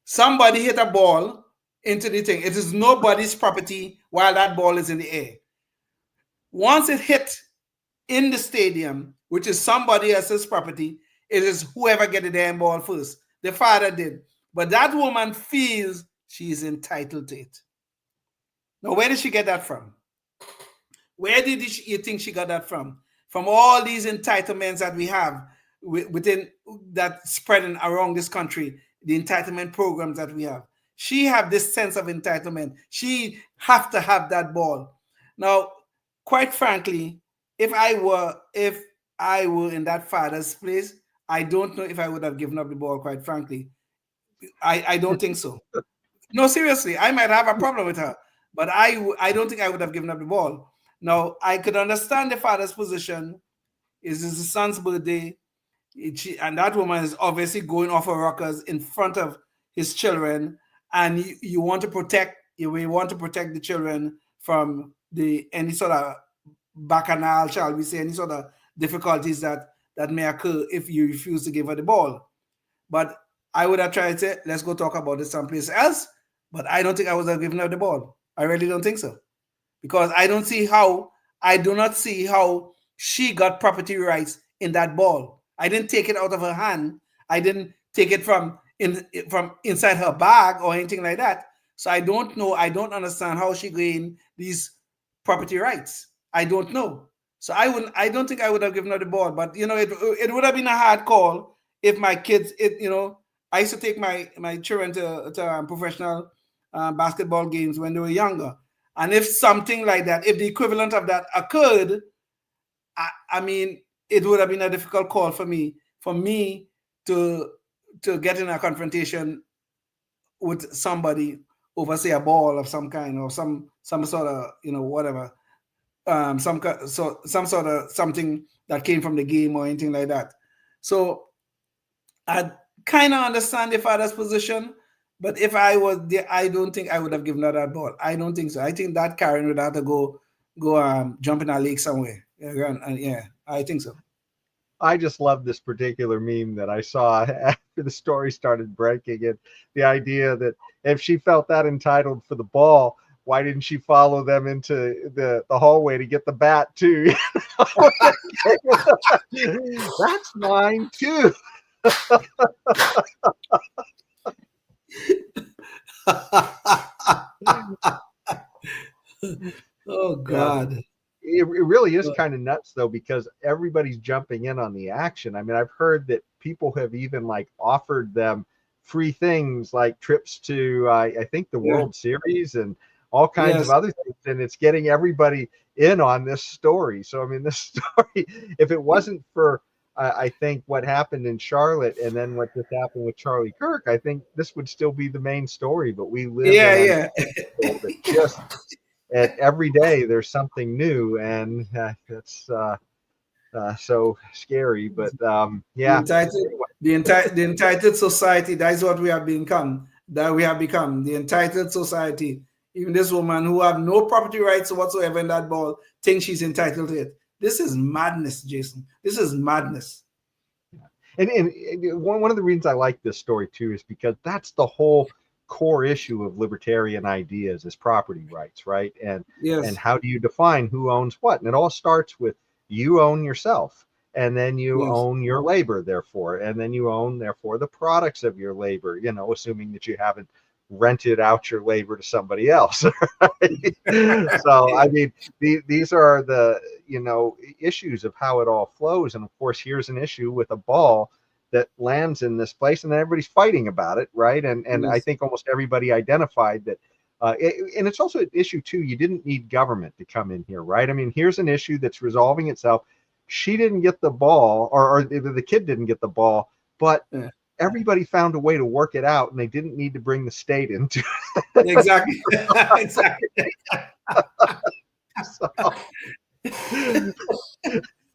Somebody hit a ball into the thing. It is nobody's property while that ball is in the air. Once it hit in the stadium, which is somebody else's property, it is whoever get the damn ball first. The father did. But that woman feels she's entitled to it. Now, where did she get that from? Where did you think she got that from? From all these entitlements that we have within that spreading around this country, the entitlement programs that we have. She have this sense of entitlement. She have to have that ball. Now, quite frankly, if I were in that father's place, I don't know if I would have given up the ball, quite frankly. I don't think so. No, seriously, I might have a problem with her, but I don't think I would have given up the ball. Now, I could understand the father's position. It's his son's birthday, and that woman is obviously going off her rockers in front of his children, and you want to protect the children from any sort of bacchanal, shall we say, any sort of difficulties that may occur if you refuse to give her the ball. But I would have tried to say, let's go talk about it someplace else. But I don't think I would have given her the ball. I really don't think so. Because I do not see how she got property rights in that ball. I didn't take it out of her hand. I didn't take it from inside her bag or anything like that. So I don't know. I don't understand how she gained these property rights. I don't know. So I don't think I would have given her the ball. But it would have been a hard call if my kids. I used to take my children to professional basketball games when they were younger. And if something like that, if the equivalent of that occurred, I mean, it would have been a difficult call for me to get in a confrontation with somebody over, say, a ball of some kind or some sort of, whatever, some sort of something that came from the game or anything like that. So I kind of understand the father's position. But if I was there, I don't think I would have given her that ball. I don't think so. I think that Karen would have to go jump in a lake somewhere. Yeah, I think so. I just love this particular meme that I saw after the story started breaking. And the idea that if she felt that entitled for the ball, why didn't she follow them into the hallway to get the bat too? That's mine too. Oh God. It really is kind of nuts though, because everybody's jumping in on the action. I mean, I've heard that people have even like offered them free things like trips to I think the World Series and all kinds of other things, and it's getting everybody in on this story. So I mean, this story, if it wasn't for I think what happened in Charlotte and then what just happened with Charlie Kirk, I think this would still be the main story. But we live in just at every day there's something new, and that's so scary. But yeah, the entitled society. That is what we have become. That we have become the entitled society. Even this woman who have no property rights whatsoever in that ball thinks she's entitled to it. This is madness, Jason. This is madness. And one of the reasons I like this story too is because that's the whole core issue of libertarian ideas is property rights, right? And how do you define who owns what? And it all starts with you own yourself, and then you own your labor, therefore, and then you own, therefore, the products of your labor, you know, assuming that you haven't rented out your labor to somebody else. Right? So I mean, these are the, you know, issues of how it all flows. And of course, here's an issue with a ball that lands in this place, and then everybody's fighting about it, right? And I think almost everybody identified that. And it's also an issue too. You didn't need government to come in here, right? I mean, here's an issue that's resolving itself. She didn't get the ball, or the kid didn't get the ball, but everybody found a way to work it out, and they didn't need to bring the state into it. Exactly. Exactly.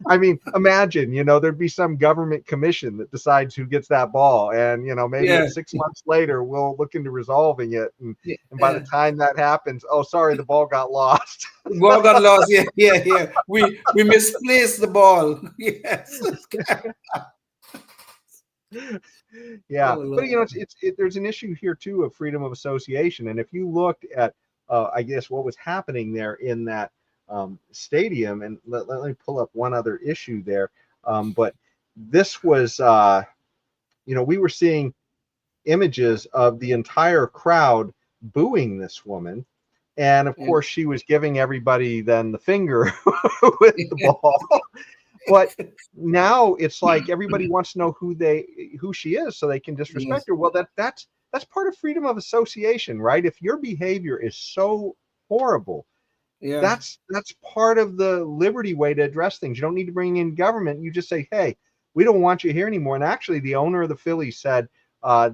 I mean, imagine, you know, there'd be some government commission that decides who gets that ball, and you know, maybe 6 months later we'll look into resolving it, and by the time that happens, oh, sorry, the ball got lost. The ball got lost. Yeah. We misplaced the ball. Yes. Yeah, but you know, there's an issue here too of freedom of association, and if you looked at, I guess, what was happening there in that stadium, and let me pull up one other issue there, but this was, you know, we were seeing images of the entire crowd booing this woman, and of course she was giving everybody then the finger with the ball. But now it's like everybody wants to know who she is so they can disrespect her. Well, that's part of freedom of association, right? If your behavior is so horrible, that's part of the liberty way to address things. You don't need to bring in government. You just say, hey, we don't want you here anymore. And actually, the owner of the Phillies said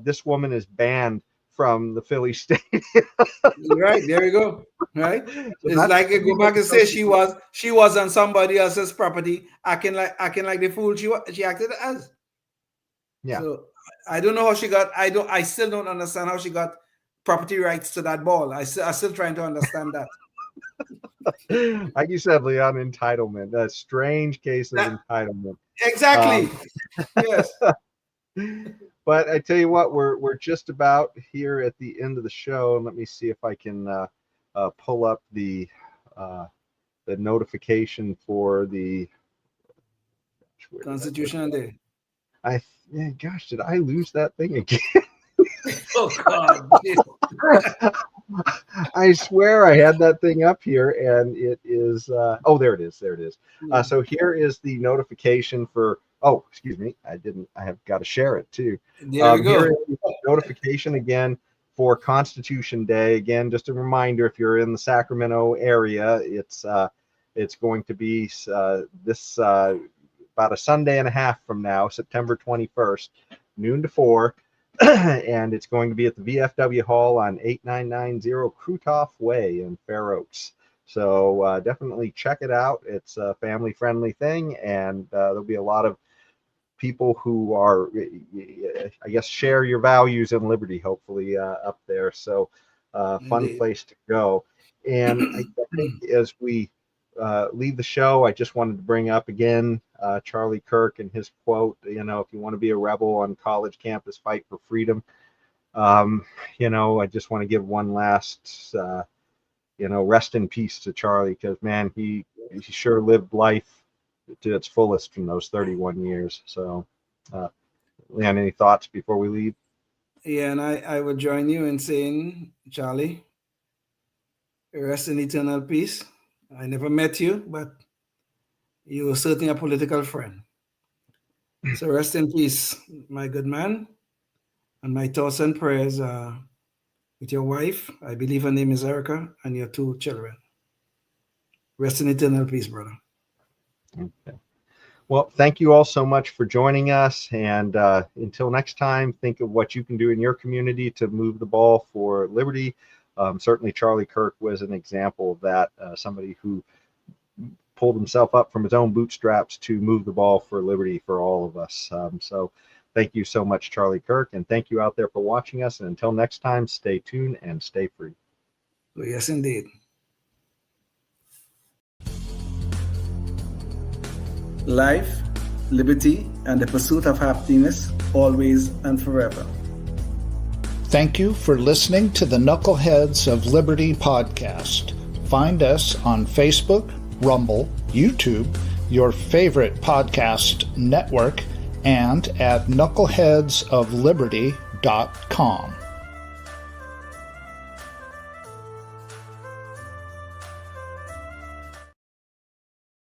this woman is banned from the Philly Stadium. Right, there you go. Right, so it's like I go back and say she was on somebody else's property, acting like the fool she acted as. Yeah. So I don't know how she got. I still don't understand how she got property rights to that ball. I'm still trying to understand that. Like you said, Leon, entitlement. A strange case of entitlement. Exactly. Yes. But I tell you what, we're just about here at the end of the show, and let me see if I can pull up the notification for the Constitutional Day. Gosh, did I lose that thing again? Oh God! I swear I had that thing up here, and it is. Oh, there it is. There it is. So here is the notification for. Oh, excuse me. I have got to share it too. There you go. Here is the notification again for Constitution Day. Again, just a reminder: if you're in the Sacramento area, it's going to be this about a Sunday and a half from now, September 21st, noon to 4. And it's going to be at the VFW Hall on 8990 Krutoff Way in Fair Oaks. So definitely check it out. It's a family-friendly thing, and there'll be a lot of people who are, I guess, share your values and liberty, hopefully, up there. So fun place to go. And I think as we leave the show, I just wanted to bring up again Charlie Kirk and his quote, if you want to be a rebel on college campus, fight for freedom. I just want to give one last, rest in peace to Charlie, because, man, he sure lived life to its fullest from those 31 years. So, Leon, any thoughts before we leave? Yeah, and I would join you in saying, Charlie, rest in eternal peace. I never met you, but you were certainly a political friend. So rest in peace, my good man. And my thoughts and prayers are with your wife, I believe her name is Erica, and your 2 children. Rest in eternal peace, brother. Okay. Well, thank you all so much for joining us. And until next time, think of what you can do in your community to move the ball for liberty. Certainly, Charlie Kirk was an example of that, somebody who pulled himself up from his own bootstraps to move the ball for liberty for all of us. So thank you so much, Charlie Kirk, and thank you out there for watching us. And until next time, stay tuned and stay free. Yes, indeed. Life, liberty, and the pursuit of happiness, always and forever. Thank you for listening to the Knuckleheads of Liberty podcast. Find us on Facebook, Rumble, YouTube, your favorite podcast network, and at knuckleheadsofliberty.com.